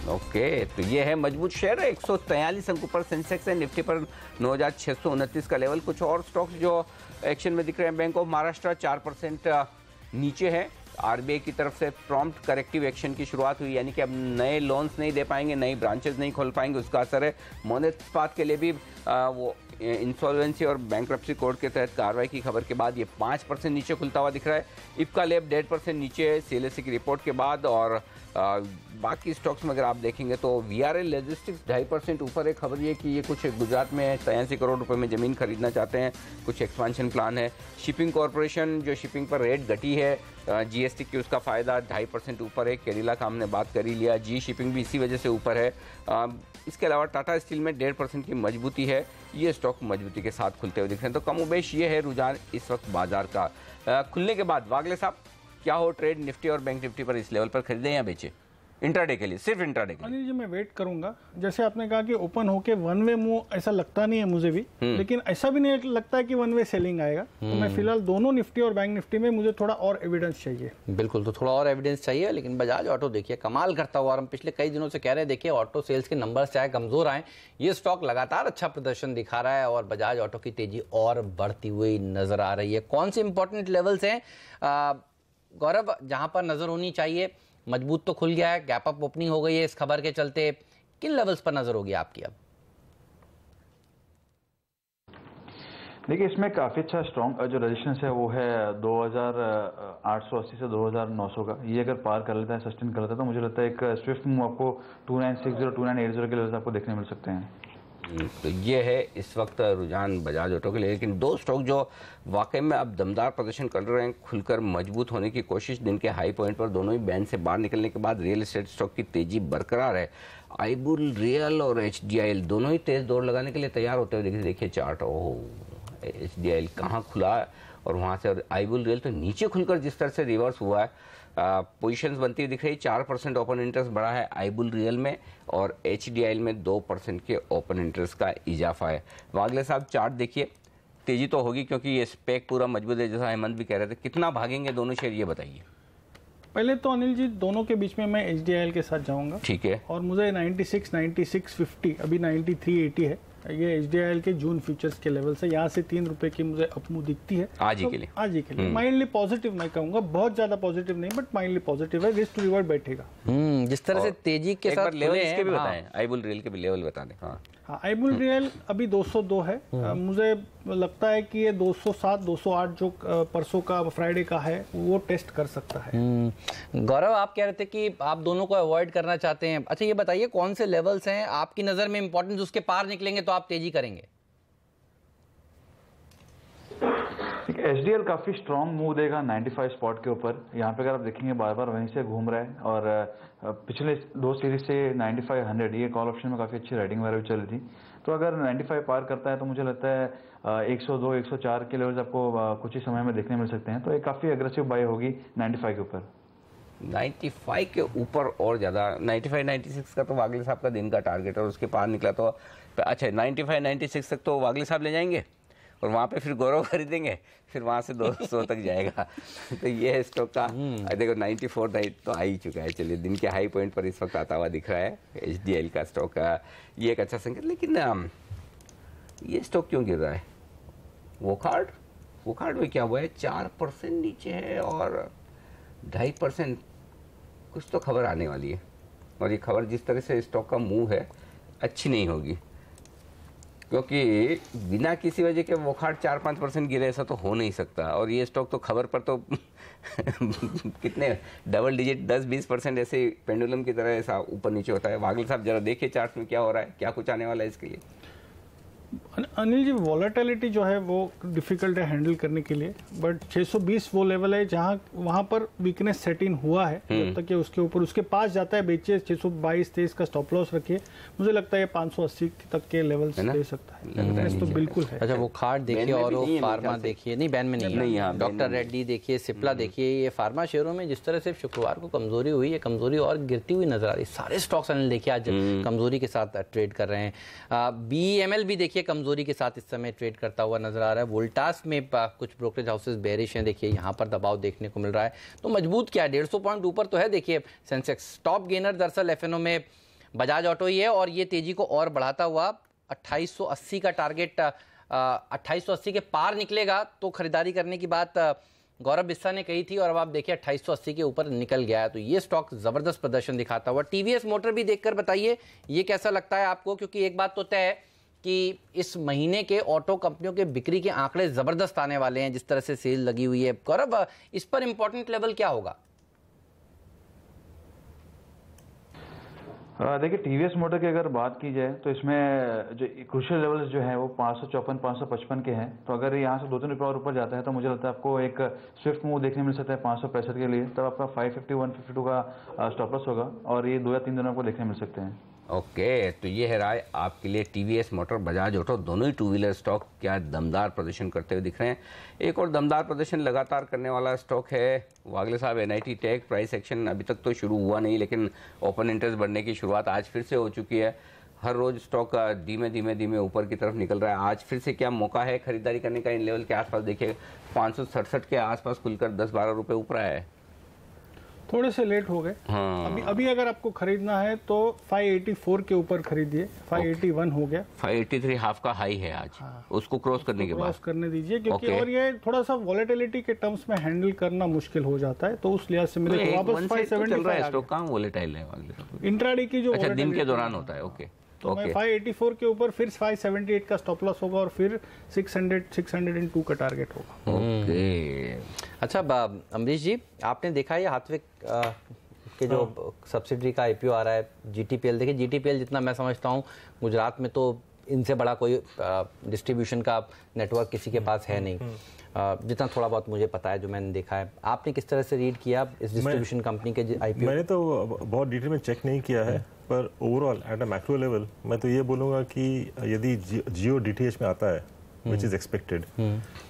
ओके, तो ये है मजबूत शेयर। 143 अंक ऊपर सेंसेक्स है, निफ्टी पर 9629 का लेवल। कुछ और स्टॉक्स जो एक्शन में दिख रहे हैं, बैंक ऑफ महाराष्ट्र 4% नीचे है। आरबीआई की तरफ से प्रॉम्प्ट करेक्टिव एक्शन की शुरुआत हुई, यानी कि अब नए लोन्स नहीं दे पाएंगे, नई ब्रांचेस नहीं खोल पाएंगे, उसका असर है। मोनेट इस्पात के लिए भी वो इंसॉल्वेंसी और बैंक्रप्सी कोड के तहत कार्रवाई की खबर के बाद ये 5% नीचे खुलता हुआ दिख रहा है। इफ्का लैब 1.5% नीचे है सीएलएसए की रिपोर्ट के बाद। और बाकी स्टॉक्स में अगर आप देखेंगे तो वीआरएल लॉजिस्टिक्स 2.5% ऊपर है। खबर ये कि ये कुछ गुजरात में 83 करोड़ रुपए में ज़मीन खरीदना चाहते हैं, कुछ एक्सपांशन प्लान है। शिपिंग कॉरपोरेशन जो शिपिंग पर रेट घटी है जीएसटी की, उसका फ़ायदा 2.5% ऊपर है। केरला का हमने बात कर ही लिया। जी शिपिंग भी इसी वजह से ऊपर है। इसके अलावा टाटा स्टील में 1.5% की मजबूती है। ये स्टॉक मजबूती के साथ खुलते हुए दिख रहे हैं। तो कमोबेश ये है रुझान इस वक्त बाजार का। खुलने के बाद वागले साहब क्या हो ट्रेड निफ्टी और बैंक निफ्टी पर इस लेवल पर खरीदें या बेचें इंट्राडे के लिए, सिर्फ इंट्राडे के लिए? अनिल जी मैं वेट करूंगा। जैसे आपने कहा कि ओपन होके वन वे मूव ऐसा लगता नहीं है मुझे भी, लेकिन ऐसा भी नहीं लगता है कि वन वे सेलिंग आएगा। तो मैं फिलहाल दोनों निफ्टी और बैंक निफ्टी में मुझे थोड़ा और एविडेंस चाहिए। बिल्कुल, तो थोड़ा और एविडेंस चाहिए। लेकिन बजाज ऑटो देखिए कमाल करता हुआ, और हम पिछले कई दिनों से कह रहे हैं देखिए ऑटो सेल्स के नंबर्स चाहे कमजोर आए, ये स्टॉक लगातार अच्छा प्रदर्शन दिखा रहा है और बजाज ऑटो की तेजी और बढ़ती हुई नजर आ रही है। कौन से इंपॉर्टेंट लेवल्स हैं गौरव जहां पर नजर होनी चाहिए? मजबूत तो खुल गया है, गैप अप ओपनिंग हो गई है इस खबर के चलते, किन लेवल्स पर नजर होगी आपकी अब? देखिए इसमें काफ़ी अच्छा स्ट्रॉन्ग जो रेजिस्टेंस है वो है 2880 से 2900 का। ये अगर पार कर लेता है, सस्टेन कर लेता है, तो मुझे लगता है एक स्विफ्ट मूव आपको 2960 2980 के लेवल्स आपको देखने मिल सकते हैं। तो ये है इस वक्त रुझान बजाज ऑटो के लिए। लेकिन दो स्टॉक जो वाकई में अब दमदार प्रदर्शन कर रहे हैं, खुलकर मजबूत होने की कोशिश, दिन के हाई पॉइंट पर दोनों ही बैंड से बाहर निकलने के बाद रियल एस्टेट स्टॉक की तेजी बरकरार है। आईबुल रियल और एचडीआईएल दोनों ही तेज दौड़ लगाने के लिए तैयार होते हुए देखिए चार्ट। ओह, एचडीआईएल कहाँ खुला और वहाँ से, और आईबुल रियल तो नीचे खुलकर जिस तरह से रिवर्स हुआ है, पोजीशंस बनती हुई दिख रही। 4% ओपन इंटरेस्ट बढ़ा है आईबुल रियल में और एचडीआईएल में 2% के ओपन इंटरेस्ट का इजाफा है। वागले साहब चार्ट देखिए, तेजी तो होगी क्योंकि ये स्पेक पूरा मजबूत है, जैसा हेमंत भी कह रहे थे। कितना भागेंगे दोनों शेयर ये बताइए? पहले तो अनिल जी दोनों के बीच में मैं एचडीआईएल के साथ जाऊंगा। ठीक है। और मुझे 96-9650 अभी 9380 है, ये एचडीआईएल के जून फ्यूचर्स के लेवल से। यहाँ से 3 रुपए की मुझे अपमूव दिखती है आज ही के लिए। आज ही के लिए माइंडली पॉजिटिव मैं कहूंगा, बहुत ज्यादा पॉजिटिव नहीं बट माइंडली पॉजिटिव है। रिस्क टू रिवॉर्ड बैठेगा। जिस तरह से तेजी के साथ लेवल इसके भी बताएं, आईबुल रियल के भी लेवल बता दें। हाँ, आईबुल रियल अभी 202 है। मुझे लगता है कि ये 207 208 जो परसों का फ्राइडे का है वो टेस्ट कर सकता है। गौरव आप कह रहे थे कि आप दोनों को अवॉइड करना चाहते हैं। अच्छा ये बताइए कौन से लेवल्स हैं आपकी नजर में इंपॉर्टेंट, उसके पार निकलेंगे तो आप तेजी करेंगे? एचडीएल काफी स्ट्रॉन्ग मूव देगा 95 स्पॉट के ऊपर। यहाँ पे अगर आप देखेंगे बार बार वहीं से घूम रहा है और पिछले 2 सीरीज से 9500 ये कॉल ऑप्शन में काफी अच्छी राइडिंग वगैरह भी चल रही थी। तो अगर 95 पार करता है तो मुझे लगता है 102 104 के लेवल्स आपको कुछ ही समय में देखने मिल सकते हैं। तो एक काफी अग्रेसिव बाय होगी 95 के ऊपर। 95 के ऊपर और ज्यादा, 95 96 का तो वागले साहब का दिन का टारगेट है और उसके पार निकला तो अच्छा 95 96 तक तो वागले साहब ले जाएंगे। और वहाँ पे फिर गौरव खरीदेंगे, फिर वहाँ से 200 तक जाएगा। तो ये है स्टॉक का। देखो 94 तो आ ही चुका है। चलिए दिन के हाई पॉइंट पर इस वक्त आता हुआ दिख रहा है HDL का स्टॉक का, ये एक अच्छा संकेत। लेकिन ये स्टॉक क्यों गिर रहा है? वोकार्ड में क्या हुआ है? 4% नीचे है और 2.5%। कुछ तो खबर आने वाली है, और ये खबर जिस तरह से स्टॉक का मूव है अच्छी नहीं होगी, क्योंकि बिना किसी वजह के वोकार्ड 4-5% गिरे ऐसा तो हो नहीं सकता। और ये स्टॉक तो खबर पर तो कितने डबल डिजिट 10-20% ऐसे पेंडुलम की तरह ऐसा ऊपर नीचे होता है। वागल साहब जरा देखिए चार्ट में क्या हो रहा है, क्या कुछ आने वाला है इसके लिए। अनिल जी, वॉलेटिलिटी जो है वो डिफिकल्ट है हैंडल करने के लिए, बट 620 वो लेवल है जहां वहां पर वीकनेस सेट इन हुआ है। जब तक ये उसके ऊपर उसके पास जाता है बेचे 622-23 का स्टॉप लॉस रखिए, मुझे लगता है ये 580 तक के लेवल्स दे सकता है। तो बिल्कुल है। अच्छा, वो खार्ड देखिए और वो फार्मा देखिए, नहीं बैन में नहीं है। डॉक्टर रेड्डी देखिए, सिप्ला देखिए, ये फार्मा शेयरों में जिस तरह से शुक्रवार को कमजोरी हुई है, कमजोरी और गिरती हुई नजर आ रही है। सारे स्टॉक्स अनिल देखिए आज कमजोरी के साथ ट्रेड कर रहे हैं। BEML भी देखिए कमजोरी के साथ इस समय ट्रेड करता हुआ नजर आ रहा है। वोल्टास में कुछ ब्रोकरेज हाउसेस बेरिश हैं, देखिए यहाँ पर दबाव देखने को मिल रहा है। तो मजबूत क्या है, 150 पॉइंट ऊपर तो है। देखिए सेंसेक्स टॉप गेनर दरअसल FNO में बजाज ऑटो ही है, और ये तेजी को और बढ़ाता हुआ 2880 का टारगेट 2880 के पार निकलेगा तो खरीदारी करने की बात गौरव बिस्सा ने कही थी, और अब आप देखिए 2880 के ऊपर निकल गया है। तो ये स्टॉक जबरदस्त प्रदर्शन दिखाता हुआ। TVS मोटर भी देखकर बताइए ये कैसा लगता है आपको, क्योंकि एक बात तो तय है कि इस महीने के ऑटो कंपनियों के बिक्री के आंकड़े जबरदस्त आने वाले हैं, जिस तरह से सेल लगी हुई है। गौरव, इस पर इंपॉर्टेंट लेवल क्या होगा? देखिए TVS मोटर की अगर बात की जाए तो इसमें जो क्रूशियल लेवल्स जो है वो 554-555 के हैं। तो अगर यहाँ से 2-3 रुपये और ऊपर जाता है तो मुझे लगता है आपको एक स्विफ्ट मूव देखने मिल सकता है 565 के लिए। तब आपका 550-152 का स्टॉप लॉस होगा, और ये 2 या 3 दिन आपको देखने मिल सकते हैं। ओके, तो ये है राय आपके लिए। TVS मोटर, बजाज ऑटो, दोनों ही टू व्हीलर स्टॉक क्या दमदार प्रदर्शन करते हुए दिख रहे हैं। एक और दमदार प्रदर्शन लगातार करने वाला स्टॉक है वागले साहब NIT टेक। प्राइस एक्शन अभी तक तो शुरू हुआ नहीं, लेकिन ओपन इंटरेस्ट बढ़ने की शुरुआत आज फिर से हो चुकी है। हर रोज स्टॉक धीमे धीमे ऊपर की तरफ निकल रहा है। आज फिर से क्या मौका है खरीदारी करने का? इन लेवल के आसपास देखिए 567 के आसपास खुलकर 10-12 रुपये ऊपर है। थोड़े से लेट हो गए। हाँ। अभी अगर आपको खरीदना है तो 584 के ऊपर खरीदिए। 581 हो गया, 583 हाफ का हाई है आज। उसको क्रॉस करने के बाद क्रॉस करने दीजिए, क्योंकि और ये थोड़ा सा वॉलेटिलिटी के टर्म्स में हैंडल करना मुश्किल हो जाता है। तो उस लिहाज से मेरे को वापस 575 स्टॉक कहाँ वॉलेटाइल है? इंट्राडे की जो अच्छा दिन के दौरान होता है। ओके, तो मैं 584 के ऊपर फिर 578 का स्टॉप लॉस होगा, और फिर 602 का टारगेट होगा। ओके। अच्छा अमरीश जी, आपने देखा ये हाथवे के जो सब्सिडरी का IPO आ रहा है GTPL। देखिए GTPL जितना मैं समझता हूँ गुजरात में तो इनसे बड़ा कोई डिस्ट्रीब्यूशन का नेटवर्क किसी के पास है नहीं, जितना थोड़ा बहुत मुझे पता है, जो मैंने देखा है। आपने किस तरह से रीड किया इस डिस्ट्रीब्यूशन कंपनी के IPO? मैंने तो बहुत डिटेल में चेक नहीं किया है, पर overall at a macro level मैं तो ये बोलूँगा कि यदि जियो DTH में आता है, which is expected,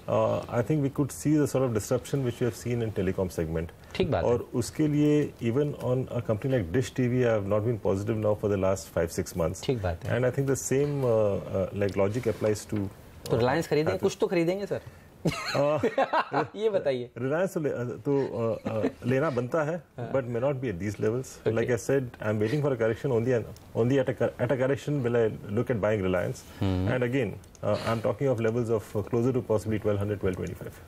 I think we could see the sort of disruption which we have seen in telecom segment. ठीक बात है। और उसके लिए even on a company like Dish TV, I have not been positive now for the last 5-6 months. ठीक बात है। And I think the same like logic applies to. तो रिलायंस खरीदेंगे, कुछ तो खरीदेंगे सर? ये बताइए। रिलायंस तो लेना बनता है, but may not be at these levels. Okay. Like I said, I'm waiting for a correction only at a correction will I look at buying Reliance. And again, I'm talking of levels of closer to possibly 1200-1225.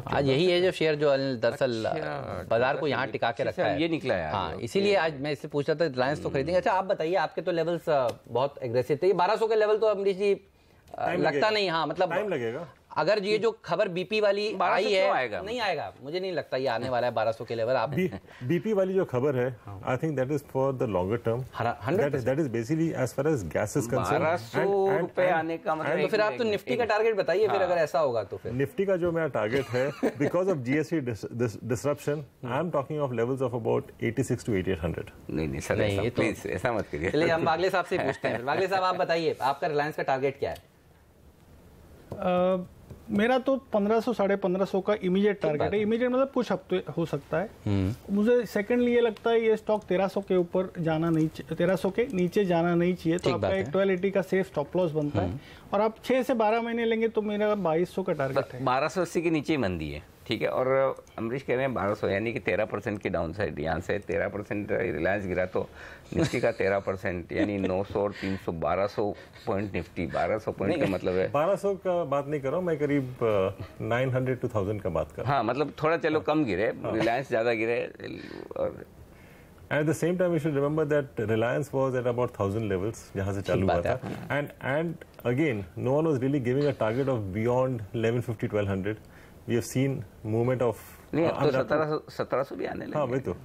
आज यही है जो share जो दरअसल बाजार को यहाँ टिका के रखा है, ये निकला है हाँ, इसीलिए आज मैं इससे पूछ रहा था रिलायंस तो खरीदेंगे। अच्छा आप बताइए, आपके तो लेवल्स बहुत एग्रेसिव थे। 1200 के लेवल तो अमरीश जी लगता नहीं, हाँ मतलब टाइम लगेगा। अगर ये जो खबर BP वाली आई है आएगा? नहीं आएगा, मुझे नहीं लगता ये आने वाला है 1200 के लेवल। आप BP वाली जो खबर है, I think that is for the longer term. 100%. That is basically as far as gas is concerned. 1200 रुपए आने का मतलब। तो फिर आप तो निफ्टी का टारगेट बताइए फिर, अगर ऐसा होगा तो फिर। निफ्टी का जो मेरा टारगेट है, because of GST disruption, I am talking of levels of about 86 to 8800. नहीं सर, प्लीज ऐसा मत करिए। चलिए हम वागले साहब से पूछते हैं। वागले साहब आप बताइए, आपका रिलायंस का टारगेट क्या है? मेरा तो 1500 1550 का इमीडिएट टारगेट है। इमीडिएट मतलब कुछ हफ्ते हो सकता है। मुझे सेकंडली ये लगता है ये स्टॉक 1300 के ऊपर जाना नहीं, 1300 के नीचे जाना नहीं चाहिए, तो आपका एक 1280 का सेफ स्टॉप लॉस बनता है। और आप 6 से 12 महीने लेंगे तो मेरा 2200 का टारगेट है। 1280 के नीचे ही मंदी है, ठीक है। और अमरीश कह रहे हैं 1200, यानी कि 13% की डाउन साइड। यहाँ से 13% रिलायंस गिरा तो निफ्टी का 13%, यानी 900 और 300 1200 पॉइंट निफ्टी। 1200 पॉइंट का मतलब है 1200 का बात नहीं कर रहा हूँ मैं, करीब 900 to 1000 का बात कर रहा हूँ। हाँ, मतलब थोड़ा चलो कम गिरे, रिलायंस ज़्यादा गिरे। और At the same time, we should remember that Reliance was at about 1000 levels, जहाँ से चालू हुआ था. And again, no one was really giving a target of beyond 1150, 1200. We have seen movement of. नहीं, अब तो 1700 भी आने लगे। हाँ, वही तो.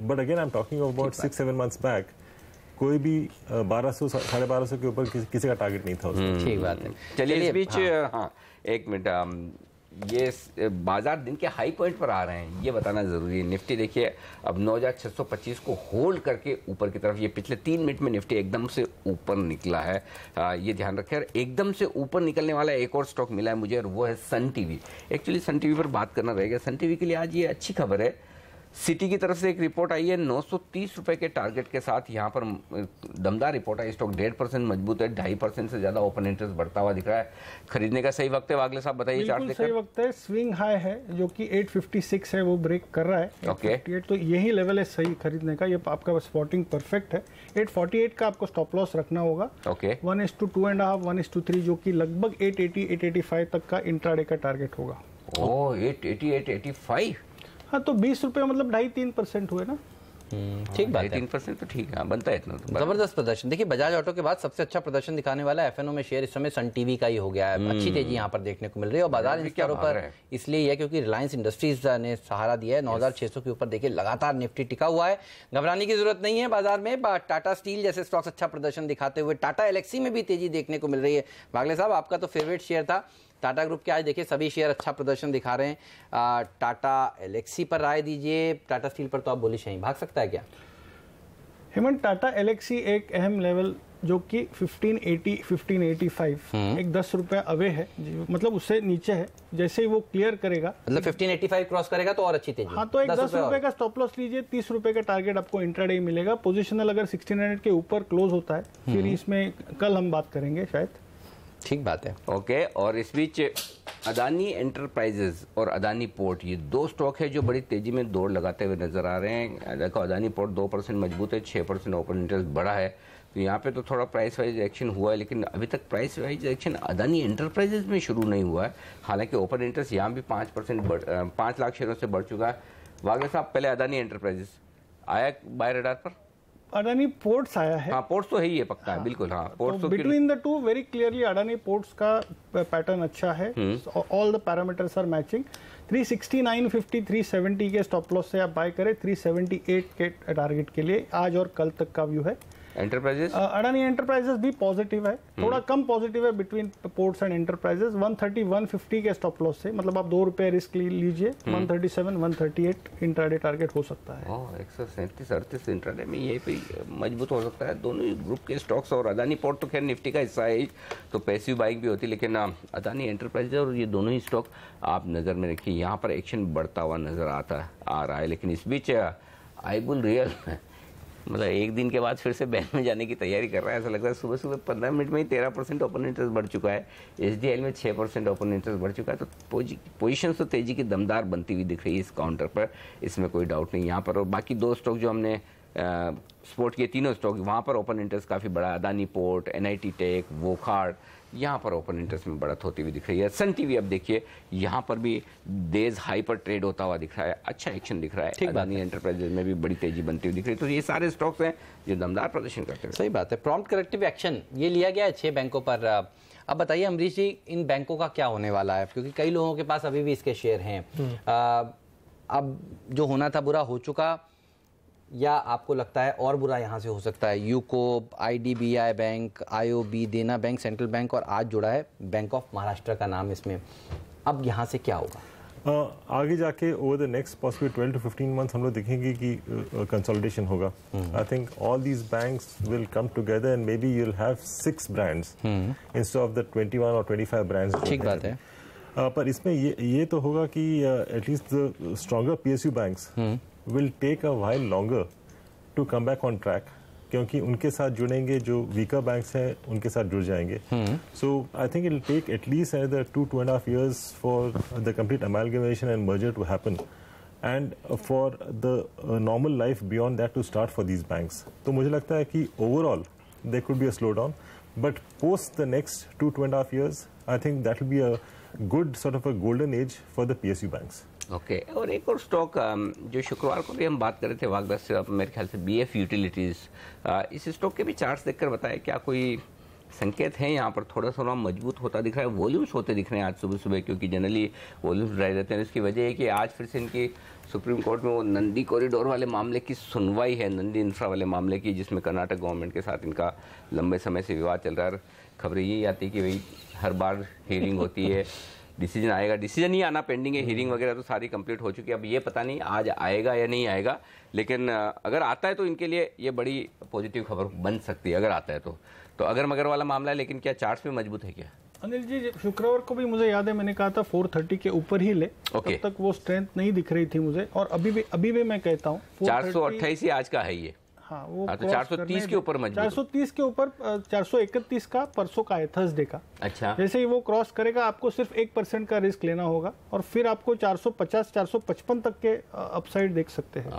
But again, I'm talking about 6-7 months back. कोई भी 1200, 1250 के ऊपर किसी का टारगेट नहीं था उसमें। ठीक बात है। चलिए इस बीच हाँ एक मिनट, ये बाजार दिन के हाई पॉइंट पर आ रहे हैं, ये बताना जरूरी है। निफ्टी देखिए अब 9625 को होल्ड करके ऊपर की तरफ, ये पिछले 3 मिनट में निफ्टी एकदम से ऊपर निकला है, ये ध्यान रखें। और एकदम से ऊपर निकलने वाला एक और स्टॉक मिला है मुझे, और वो है Sun TV. Actually Sun TV पर बात करना रहेगा। सन टीवी के लिए आज ये अच्छी खबर है, सिटी की तरफ से एक रिपोर्ट आई है 930 रुपए के टारगेट के साथ। यहाँ पर दमदार रिपोर्ट है। स्टॉक 1.5% मजबूत है, 2.5% से ज्यादा ओपन इंटरेस्ट बढ़ता हुआ दिख रहा है। खरीदने का सही वक्त है वागले साहब, बताइए चार्ट देखकर। सही वक्त है। स्विंग हाई है जो कि 856 है, वो ब्रेक कर रहा है। ओके, 858 तो यही लेवल है सही खरीदने का। ये आपका स्पॉटिंग परफेक्ट है। 848 का आपको स्टॉप लॉस रखना होगा। ओके, 1:2.5, 1:3, जो कि लगभग 880, 885 तक का इंट्राडे का टारगेट होगा। ओह 880, 885। हाँ, तो 20 रुपए मतलब 2.5-3% हुए ना। ठीक बात है। 3% तो ठीक है, बनता है इतना तो। जबरदस्त प्रदर्शन। देखिए बजाज ऑटो के बाद सबसे अच्छा प्रदर्शन दिखाने वाला एफएनओ में शेयर इस समय सन टीवी का ही हो गया है। अच्छी तेजी यहाँ पर देखने को मिल रही है। और बाजार इन स्तरों पर इसलिए है क्योंकि रिलायंस इंडस्ट्रीज ने सहारा दिया है। 9600 के ऊपर देखिए लगातार निफ्टी टिका हुआ है। घबराने की जरूरत नहीं है बाजार में। टाटा स्टील जैसे स्टॉक्स अच्छा प्रदर्शन दिखाते हुए, टाटा एलेक्सी में भी तेजी देखने को मिल रही है। वागले साहब, आपका तो फेवरेट शेयर था टाटा ग्रुप के, आज देखिए सभी शेयर अच्छा प्रदर्शन दिखा रहे हैं। टाटा एलेक्सी पर राय दीजिए, टाटा स्टील पर तो आप बुलिश हैं, भाग सकता है क्या? हेमंत, टाटा एलेक्सी एक अहम लेवल जो कि 1580, 1585 एक 10 रुपए अवे है, मतलब उससे नीचे है। जैसे ही वो क्लियर करेगा, मतलब 1585 क्रॉस करेगा तो और अच्छी तेजी। हाँ, तो एक 10 रुपए का स्टॉप लॉस लीजिए, 30 रुपए का टारगेट आपको इंट्राडे मिलेगा। पोजिशनल अगर 1600 के ऊपर क्लोज होता है, फिर इसमें कल हम बात करेंगे शायद। ठीक बात है। ओके, और इस बीच अदानी एंटरप्राइजेज और अदानी पोर्ट, ये 2 स्टॉक है जो बड़ी तेजी में दौड़ लगाते हुए नजर आ रहे हैं। देखो अदानी पोर्ट 2% मजबूत है, 6% ओपन इंटरेस्ट बढ़ा है, तो यहाँ पे तो थोड़ा प्राइस वाइज एक्शन हुआ है, लेकिन अभी तक price wise action Adani enterprises में शुरू नहीं हुआ है। हालांकि ओपन इंटरेस्ट यहाँ भी 5% 5 लाख शेयरों से बढ़ चुका है। वागले साहब, पहले अदानी एंटरप्राइजेज आया बाय रडार पर? अडानी पोर्ट्स आया है। हाँ, पोर्ट्स तो है ही है, पक्का है, बिल्कुल। हाँ, पोर्ट्स तो between the two very clearly Adani ports का पैटर्न अच्छा है। All the parameters are matching. 369.50, 370 के स्टॉप लॉस से आप बाय करें। 378 के टारगेट के लिए आज और कल तक का व्यू है। एंटरप्राइजेस, अडानी एंटरप्राइजेस भी पॉजिटिव है, थोड़ा कम पॉजिटिव है बिटवीन पोर्ट्स एंड एंटरप्राइजेस। 130, 150 के स्टॉप लॉस से, मतलब आप 2 रुपए रिस्क लीजिए। 137, 138 इंट्राडे टारगेट हो सकता है। 137-38 इंट्राडे में ये भी मजबूत हो सकता है। दोनों ही ग्रुप के स्टॉक्स, और अदानी पोर्ट तो खैर निफ्टी का हिस्सा है, तो पैसिव बाइंग भी होती है, लेकिन अदानी एंटरप्राइजेस और ये दोनों ही स्टॉक आप नज़र में रखिए। यहाँ पर एक्शन बढ़ता हुआ नजर आ रहा है। लेकिन इस बीच आईबुल रियल मतलब एक दिन के बाद फिर से बैंक में जाने की तैयारी कर रहा है। ऐसा लगता है सुबह सुबह 15 मिनट में ही 13% ओपन इंटरेस्ट बढ़ चुका है। एचडीएल में 6% ओपन इंटरेस्ट बढ़ चुका है। तो पोजीशन तो तेजी की दमदार बनती हुई दिख रही है इस काउंटर पर, इसमें कोई डाउट नहीं यहाँ पर। और बाकी 2 स्टॉक जो हमने स्पोर्ट के 3 स्टॉक, वहाँ पर ओपन इंटरेस्ट काफ़ी बड़ा, अदानी पोर्ट, एनआईटी टेक, वोखार्ड, यहाँ पर ओपन इंटरेस्ट में बढ़त होती हुई दिख रही है। सन टीवी अब देखिए यहाँ पर भी डेज हाई पर ट्रेड होता हुआ दिख रहा है, अच्छा एक्शन दिख रहा है। अदानी एंटरप्राइजेज में भी बड़ी तेजी बनती हुई दिख रही है। तो ये सारे स्टॉक्स हैं जो दमदार प्रदर्शन करते हैं। सही बात है। प्रॉम्प्ट करेक्टिव एक्शन ये लिया गया है 6 बैंकों पर। अब बताइए अमरीश जी, इन बैंकों का क्या होने वाला है, क्योंकि कई लोगों के पास अभी भी इसके शेयर हैं। अब जो होना था बुरा हो चुका, या आपको लगता है और बुरा यहाँ से हो सकता है? यूको, आईडीबीआई बैंक, आईओबी, देना बैंक, सेंट्रल बैंक, और आज जुड़ा है बैंक ऑफ महाराष्ट्र का नाम इसमें। अब यहाँ से क्या होगा? आगे जाके over the next possible 12 to 15 months हम लोग देखेंगे कि कंसोलिडेशन होगा। I think all these banks will come together and may be you will have 6 brands instead of the 21 और 25 ब्रांड्स। ठीक बात है। पर इसमें ये तो होगा कि at least the stronger PSU banks will take a while longer to come back on track, क्योंकि उनके साथ जुड़ेंगे जो वीकर बैंक्स हैं, उनके साथ जुड़ जाएंगे. So I think it will take at least another 2.5 years for the complete amalgamation and merger to happen, and for the normal life beyond that to start for these banks. तो मुझे लगता है कि overall there could be a slowdown, but post the next 2.5 years, I think that will be a good sort of a golden age for the PSU banks. Okay और एक और stock जो शुक्रवार को भी हम बात कर रहे थे वागदास से, मेरे ख्याल से BF यूटिलिटीज़, इस स्टॉक के भी चार्ट्स देखकर बताया क्या कोई संकेत हैं यहाँ पर थोड़ा सा मजबूत होता दिख रहा है, वॉल्यूम्स होते दिख रहे हैं आज सुबह सुबह, क्योंकि जनरली वॉल्यूम्स ड्राई रहते हैं. इसकी वजह है कि आज फिर से इनकी सुप्रीम कोर्ट में वो नंदी कॉरिडोर वाले मामले की सुनवाई है, नंदी इंफ्रा वाले मामले की, जिसमें कर्नाटक गवर्नमेंट के साथ इनका लंबे समय से विवाद चल रहा है. खबरें यही आती है कि भाई हर बार हियरिंग होती है, डिसीजन आएगा, डिसीजन ही आना पेंडिंग है, हियरिंग वगैरह तो सारी कंप्लीट हो चुकी है. अब ये पता नहीं आज आएगा या नहीं आएगा, लेकिन अगर आता है तो इनके लिए ये बड़ी पॉजिटिव खबर बन सकती है अगर आता है तो अगर मगर वाला मामला है. लेकिन क्या चार्ट्स में मजबूत है क्या अनिल जी? शुक्रवार को भी मुझे याद है मैंने कहा था 430 के ऊपर ही ले, तब तक वो स्ट्रेंथ नहीं दिख रही थी मुझे, और अभी भी मैं कहता हूँ 428 ही आज का है ये. हाँ, वो तो 430 के ऊपर मजबूत, 430 के ऊपर 431 का परसों का है, थर्सडे का. अच्छा, जैसे ही वो क्रॉस करेगा आपको सिर्फ 1% का रिस्क लेना होगा, और फिर आपको 450-455 तक के अपसाइड देख सकते हैं.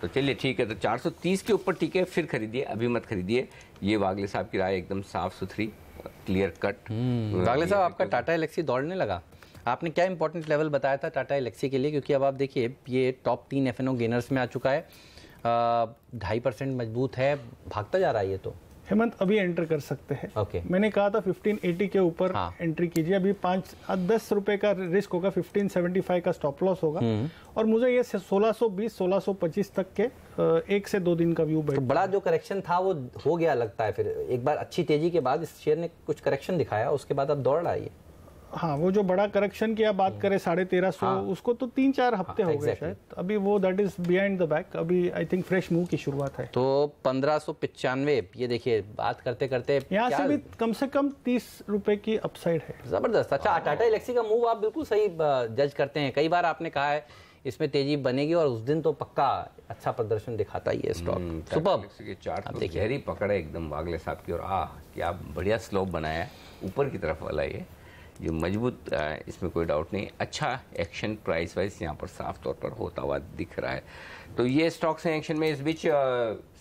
तो चलिए ठीक है, तो 430 के ऊपर ठीक है, फिर खरीदिए, अभी मत खरीदिए. ये वागले साहब की राय एकदम साफ सुथरी, क्लियर कट. वागले साहब, आपका टाटा एलेक्सी दौड़ने लगा. आपने क्या इंपॉर्टेंट लेवल बताया था टाटा एलेक्सी के लिए? क्योंकि अब आप देखिए ये टॉप 3 FNO गेनर्स में आ चुका है, 2.5% मजबूत है, भागता जा रहा है ये. तो हेमंत अभी एंटर कर सकते हैं. ओके. मैंने कहा था 1580 के ऊपर एंट्री कीजिए. अभी 5-10 रुपए का रिस्क होगा, 1575 का स्टॉप लॉस होगा, और मुझे ये 1620-1625 तक के 1 से 2 दिन का व्यू बैठ. तो बड़ा जो करेक्शन था वो हो गया लगता है, फिर एक बार अच्छी तेजी के बाद इस शेयर ने कुछ करेक्शन दिखाया, उसके बाद अब दौड़ रहा है ये. हाँ, वो जो बड़ा करेक्शन की आप बात करें 1350, उसको तो 3-4 हफ्ते हो गए शायद. अभी वो that is behind the back. अभी आई थिंक फ्रेश मूव की शुरुआत है. तो 1595, ये देखिए बात करते करते यहाँ से भी कम से कम 30 रुपए की अपसाइड है. जबरदस्त. अच्छा, टाटा एलेक्सी का मूव आप बिल्कुल सही जज करते हैं. कई बार आपने कहा है इसमें तेजी बनेगी, और उस दिन तो पक्का अच्छा प्रदर्शन दिखाता ही है स्टॉक. सुपर चार्ट गहरी पकड़ है एकदम वागले साहब की, और क्या बढ़िया स्लोप बनाया है ऊपर की तरफ वाला, ये जो मजबूत, इसमें कोई डाउट नहीं. अच्छा एक्शन प्राइस वाइज यहाँ पर साफ तौर पर होता हुआ दिख रहा है. तो ये स्टॉक्स हैं एक्शन में. इस बीच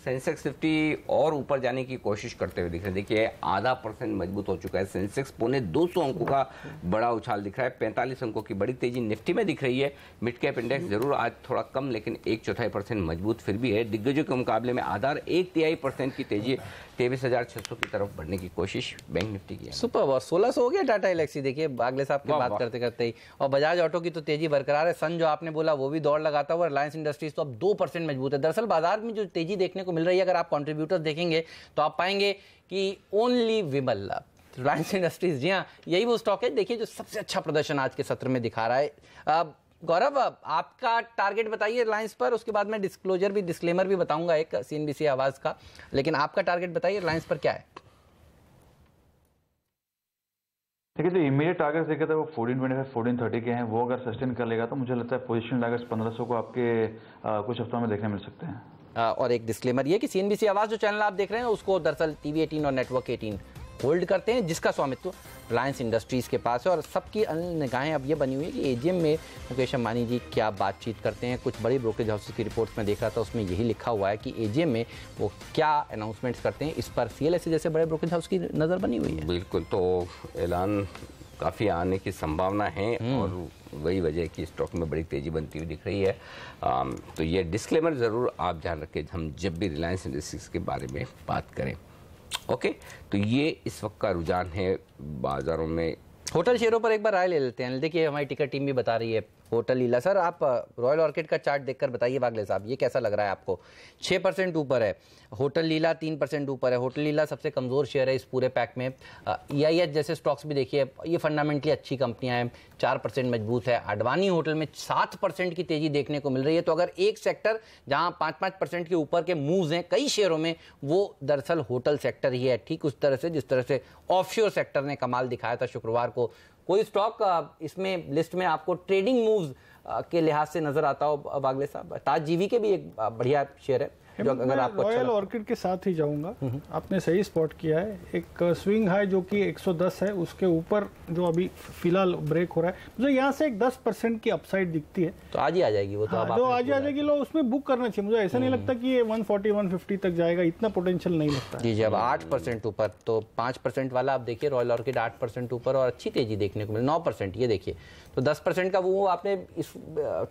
सेंसेक्स 50 और ऊपर जाने की कोशिश करते हुए दिख रहे हैं. देखिए 0.5% मजबूत हो चुका है सेंसेक्स, 250 अंकों का बड़ा उछाल दिख रहा है. 45 अंकों की बड़ी तेजी निफ्टी में दिख रही है. मिड कैप इंडेक्स जरूर आज थोड़ा कम, लेकिन 1/4% मजबूत फिर भी है. दिग्गजों के मुकाबले में आधार 1/3% की तेजी 23,600 की तरफ बढ़ने की कोशिश बैंक निफ्टी की है. सुपर. और 1600 हो गया टाटा एलेक्सी. देखिए वागले साहब की बात करते करते ही, और बजाज ऑटो की तो तेजी बरकरार है. सन जो आपने बोला वो भी दौड़ लगाता हुआ. रिलायंस इंडस्ट्रीज तो अब 2% मजबूत है. दरअसल बाजार में जो तेजी देखने को मिल रही है, अगर आप कंट्रीब्यूटर्स देखेंगे तो आप पाएंगे कि ओनली विमल, रिलायंस इंडस्ट्रीज, जी हाँ, यही वो स्टॉक है देखिए जो सबसे अच्छा प्रदर्शन आज के सत्र में दिखा रहा है. गौरव, आपका टारगेट बताइए रिलायंस पर, उसके बाद मैं डिस्क्लेमर भी बताऊंगा एक CNBC आवाज का, लेकिन आपका टारगेट बताइए रिलायंस पर क्या है? देखिए, जो इमीडिएट टारगेट्स देखे थे वो 1425-1430 के हैं. वो अगर सस्टेन कर लेगा तो मुझे लगता है पोजीशन टारगेट्स 1500 को आपके कुछ हफ्तों में देखने मिल सकते हैं. और एक डिस्क्लेमर ये कि CNBC आवाज जो चैनल आप देख रहे हैं उसको दरअसल TV 18 और नेटवर्क 18 होल्ड करते हैं, जिसका स्वामित्व रिलायंस इंडस्ट्रीज के पास है. और सबकी निगाहें अब ये बनी हुई है कि AGM में मुकेश अंबानी जी क्या बातचीत करते हैं. कुछ बड़ी ब्रोकरेज हाउसेस की रिपोर्ट्स में देख रहा था, उसमें यही लिखा हुआ है कि AGM में वो क्या अनाउंसमेंट्स करते हैं. इस पर CLSA जैसे बड़े ब्रोकरेज हाउस की नज़र बनी हुई है. बिल्कुल, तो ऐलान काफ़ी आने की संभावना है, और वही वजह कि स्टॉक में बड़ी तेज़ी बनती हुई दिख रही है. तो ये डिस्क्लेमर ज़रूर आप ध्यान रखें हम जब भी रिलायंस इंडस्ट्रीज के बारे में बात करें. ओके, तो ये इस वक्त का रुझान है बाजारों में. होटल शेयरों पर एक बार राय ले लेते हैं. देखिए हमारी टिकट टीम भी बता रही है. होटल लीला, सर आप रॉयल ऑर्किड का चार्ट देखकर बताइए वागले साहब, ये कैसा लग रहा है आपको? 6% ऊपर है. होटल लीला 3% ऊपर है. होटल लीला सबसे कमज़ोर शेयर है इस पूरे पैक में. EIH जैसे स्टॉक्स भी देखिए, ये फंडामेंटली अच्छी कंपनियां हैं, 4% मजबूत है. अडवाणी होटल में 7% की तेजी देखने को मिल रही है. तो अगर एक सेक्टर जहां 5-5% के ऊपर के मूव्स हैं कई शेयरों में, वो दरअसल होटल सेक्टर ही है. ठीक उस तरह से जिस तरह से ऑफशोर सेक्टर ने कमाल दिखाया था शुक्रवार को. कोई स्टॉक इसमें लिस्ट में आपको ट्रेडिंग मूव्स के लिहाज से नजर आता हो वागले साहब? ताज जीवी के भी एक बढ़िया शेयर है जो अगर आपको रॉयल ऑर्किड के साथ ही जाऊंगा। आपने सही स्पॉट किया है। एक स्विंग हाई जो कि 110 है, उसके ऊपर जो अभी फिलहाल ब्रेक हो रहा है, मुझे यहाँ से एक 10% की अपसाइड दिखती है। तो आज ही आ जाएगी वो तो। हाँ, जो आज ही आ जाएगी, लो उसमें बुक करना चाहिए। मुझे ऐसा नहीं लगता कि ये 140 150 तक जाएगा, इतना पोटेंशियल नहीं लगता है। जी जी, अब 8% ऊपर, तो 5% वाला आप देखिए रॉयल ऑर्किड 8% ऊपर और अच्छी तेजी देखने को मिली। 9% ये देखिए, तो 10% का वो आपने इस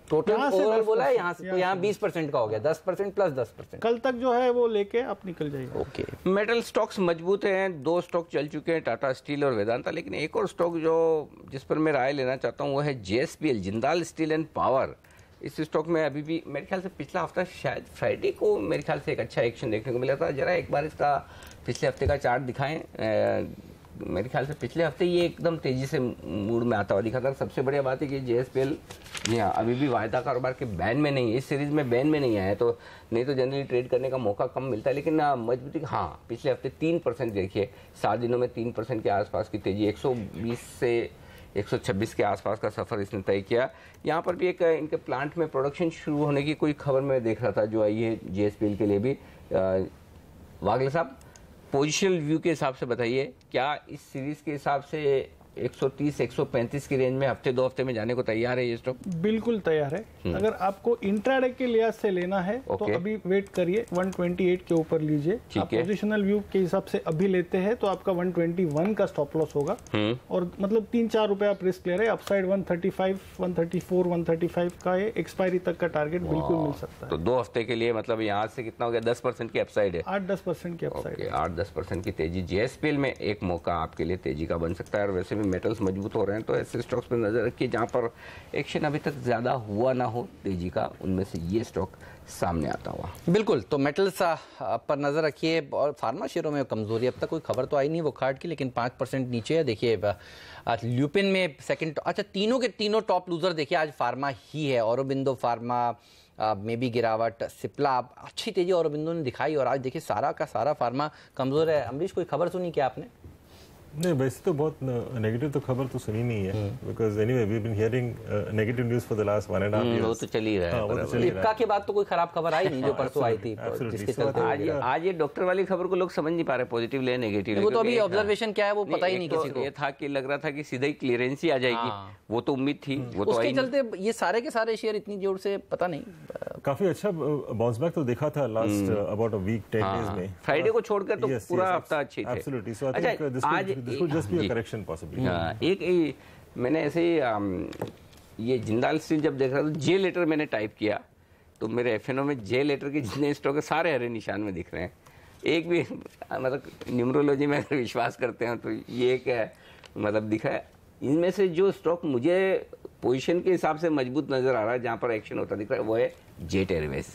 टोटल ओवरऑल बोला है, यहाँ से तो यहाँ 20% का हो गया। 10% प्लस 10%। कल तक जो है वो लेके आप निकल जाइए। ओके, मेटल स्टॉक्स मजबूत हैं। 2 स्टॉक चल चुके हैं, टाटा स्टील और वेदांता, लेकिन एक और स्टॉक जो जिस पर मैं राय लेना चाहता हूँ वो है JSPL, Jindal steel and power. इस स्टॉक में अभी भी मेरे ख्याल से पिछला हफ्ता शायद फ्राइडे को मेरे ख्याल से एक अच्छा एक्शन देखने को मिला था। जरा एक बार इसका पिछले हफ्ते का चार्ट दिखाएं। मेरे ख्याल से पिछले हफ्ते ये एकदम तेजी से मूड में आता हुआ दिखा था। सबसे बढ़िया बात है कि JSPL जी हाँ अभी भी वायदा कारोबार के बैन में नहीं है, इस सीरीज में बैन में नहीं आया है, तो नहीं तो जनरली ट्रेड करने का मौका कम मिलता है। लेकिन मजबूती हाँ पिछले हफ्ते 3% देखिए, 7 दिनों में 3% के आसपास की तेजी, 120 से 126 के आसपास का सफर इसने तय किया। यहाँ पर भी एक इनके प्लांट में प्रोडक्शन शुरू होने की कोई खबर मैं देख रहा था जो आई है JSPL के लिए भी। वागले साहब, पोजिशनल व्यू के हिसाब से बताइए, क्या इस सीरीज के हिसाब से 130-135 की रेंज में हफ्ते 2 हफ्ते में जाने को तैयार है ये स्टॉक? बिल्कुल तैयार है। अगर आपको इंट्राडे के लिहाज से लेना है तो अभी वेट करिए, 128 के ऊपर लीजिए। आप पोजिशनल व्यू के हिसाब से अभी लेते हैं तो आपका 121 का स्टॉप लॉस होगा और मतलब 3-4 रुपए आप रिस्क ले रहे हैं। अपसाइड 135, 134, 135 का ये एक्सपायरी तक का टारगेट बिल्कुल मिल सकता है। तो 2 हफ्ते के लिए मतलब यहाँ से कितना हो गया? 10% की अपसाइड है। 8-10% की अपसाइड है। 8-10% की तेजी JSPL में एक मौका आपके लिए तेजी का बन सकता है। और वैसे भी मेटल्स मजबूत हो रहे हैं, तो ऐसे स्टॉक्स पर नजर रखिए जहां पर एक्शन अभी तक ज्यादा हुआ ना हो तेजी का, उनमें से ये स्टॉक सामने आता हुआ। बिल्कुल, तो मेटल्स पर नजर रखिए। और फार्मा शेयरों में कमजोरी अब तक कोई खबर तो आई नहीं वो कार्ड की, लेकिन 5% नीचे है। देखिए ल्यूपिन में सेकंड, अच्छा तीनों के तीनों टॉप लूजर देखिए आज फार्मा ही है। औरोबिंदो फार्मा में भी गिरावट, सिप्ला अच्छी तेजी औरोबिंदो ने दिखाई, और आज देखिए सारा का सारा फार्मा कमजोर है। अमरीश, कोई खबर सुनी क्या आपने? नहीं, वैसे तो बहुत नेगेटिव तो खबर तो सुनी नहीं है, because anyway we have been hearing negative news for the last 1.5 years। वो तो चल ही रहा है। लिप्का के बाद तो कोई खराब खबर आई नहीं जो परसों आई थी, जिसके चलते आज ये डॉक्टर वाली खबर को लोग समझ नहीं पा रहे, पॉजिटिव ले नेगेटिव। वो तो अभी ऑब्जर्वेशन क्या है वो पता ही नहीं किसी को। ये था कि लग रहा था कि सीधा ही क्लियरेंस ही आ जाएगी, वो तो उम्मीद थी, वो तो उसके चलते ये सारे के सारे शेयर इतनी जोर से पता नहीं। काफी अच्छा बाउंस बैक तो देखा था last about a week 10 days में। फ्राइडे को छोड़कर तो पूरा हफ्ता अच्छी थे। Absolutely, so I think this would just be a correction possibly. एक मैंने ऐसे ही ये जिंदाल स्टील जब देख रहा था, जे लेटर मैंने टाइप किया तो मेरे FNO में जे लेटर के जितने स्टॉक है सारे हरे निशान में दिख रहे हैं। एक भी मतलब न्यूमरोलॉजी में अगर विश्वास करते हैं तो ये एक मतलब दिखा है। इनमें से जो स्टॉक मुझे पोजीशन के हिसाब से मजबूत नजर आ रहा है, जहां पर एक्शन होता दिख रहा है, वो है जेट एयरवेज।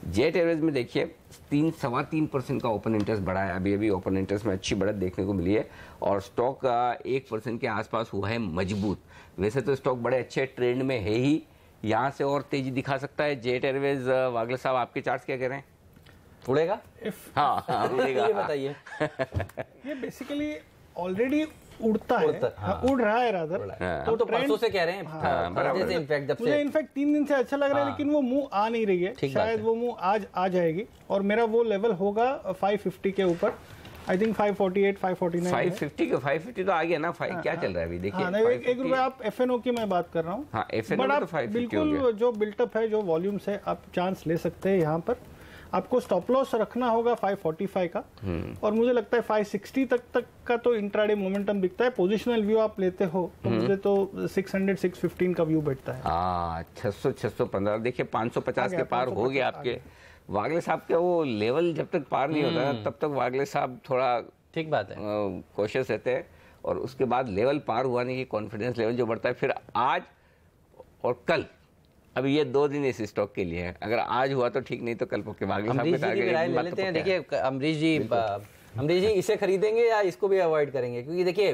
जेट एयरवेज में देखिए 3-3.25% का ओपन इंटरेस्ट बढ़ा है। अभी अभी ओपन इंटरेस्ट में अच्छी बढ़त देखने को मिली है और स्टॉक 1% के आसपास हुआ है मजबूत। वैसे तो स्टॉक बड़े अच्छे ट्रेंड में है ही, यहाँ से और तेजी दिखा सकता है जेट एयरवेज। वागले साहब, आपके चार्ट्स क्या कह रहे हैं? उड़ेगा? हाँ उड़ेगा। ये बताइए। ये बेसिकली ऑलरेडी उड़ता है, उड़ रहा है रादर। तो परसों से कह रहे हैं बराबर से, इनफैक्ट जब मुझे इनफैक्ट 3 दिन से अच्छा लग रहा है, लेकिन वो मुंह आ नहीं रही है। शायद वो मुंह आज आ जाएगी और मेरा वो लेवल होगा 550 के ऊपर। I think 548, 549। 550 तो आ गया ना। क्या चल रहा है अभी देखिए। एक रुपए आप FNO की मैं बात कर रहा हूँ। FNO तो 550 बिल्कुल जो बिल्टअप है, जो वॉल्यूम्स है, आप चांस ले सकते हैं। यहाँ पर आपको स्टॉप लॉस रखना होगा 545 का, और मुझे लगता है 560 तक का तो इंट्राडे मोमेंटम दिखता है। पोजिशनल व्यू आप लेते हो तो मुझे तो 600-615 का व्यू बैठता है। 600-615 देखिए 550 के पार हो गया आपके। वागले साहब के वो लेवल जब तक पार नहीं होता तब तक वागले साहब थोड़ा ठीक बात है कोशिश रहते हैं, और उसके बाद लेवल पार हुआ नहीं कि कॉन्फिडेंस लेवल जो बढ़ता है। फिर आज और कल, अब ये 2 दिन इस स्टॉक के लिए है। अगर आज हुआ तो ठीक, नहीं तो कल पक्के वागले साहब के टारगेट लेते हैं। देखिए अमरीश जी इसे खरीदेंगे या इसको भी अवॉइड करेंगे? क्योंकि देखिए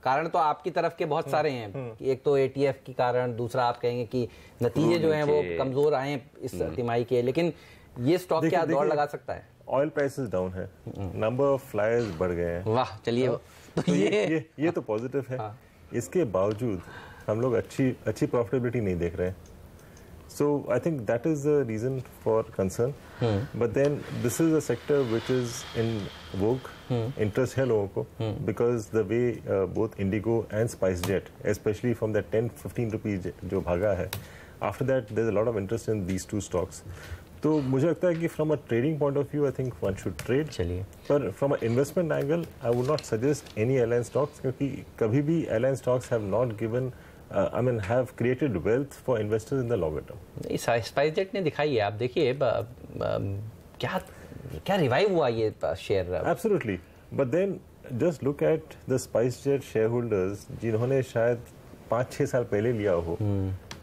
कारण तो आपकी तरफ के बहुत सारे हैं। एक तो ATF के कारण, दूसरा आप कहेंगे कि नतीजे जो हैं वो कमजोर आए इस तिमाही के, लेकिन ये स्टॉक क्या दौड़ लगा सकता है? ऑयल प्राइसेस डाउन है, नंबर ऑफ फ्लायर्स बढ़ गए हैं। वाह, चलिए तो ये तो पॉजिटिव है। इसके बावजूद हम लोग अच्छी प्रॉफिटेबिलिटी नहीं देख रहे हैं. So I think that is the reason for concern. But then this is a sector which is in vogue. Interest है लोगों को because the way both Indigo and SpiceJet, especially from that 10-15 rupees जो भागा है, after that there's a lot of interest in these two stocks. तो मुझे लगता है कि from a trading point of view I think one should trade. चलिए. पर from an investment angle I would not suggest any airline stocks क्योंकि कभी भी airline stocks have not given have created wealth for investors in the longer term. SpiceJet ने दिखाई है, आप देखिए क्या रिवाइव हुआ ये share. Absolutely, but then just look at the SpiceJet shareholders जिन्होंने शायद 5-6 साल पहले लिया हो,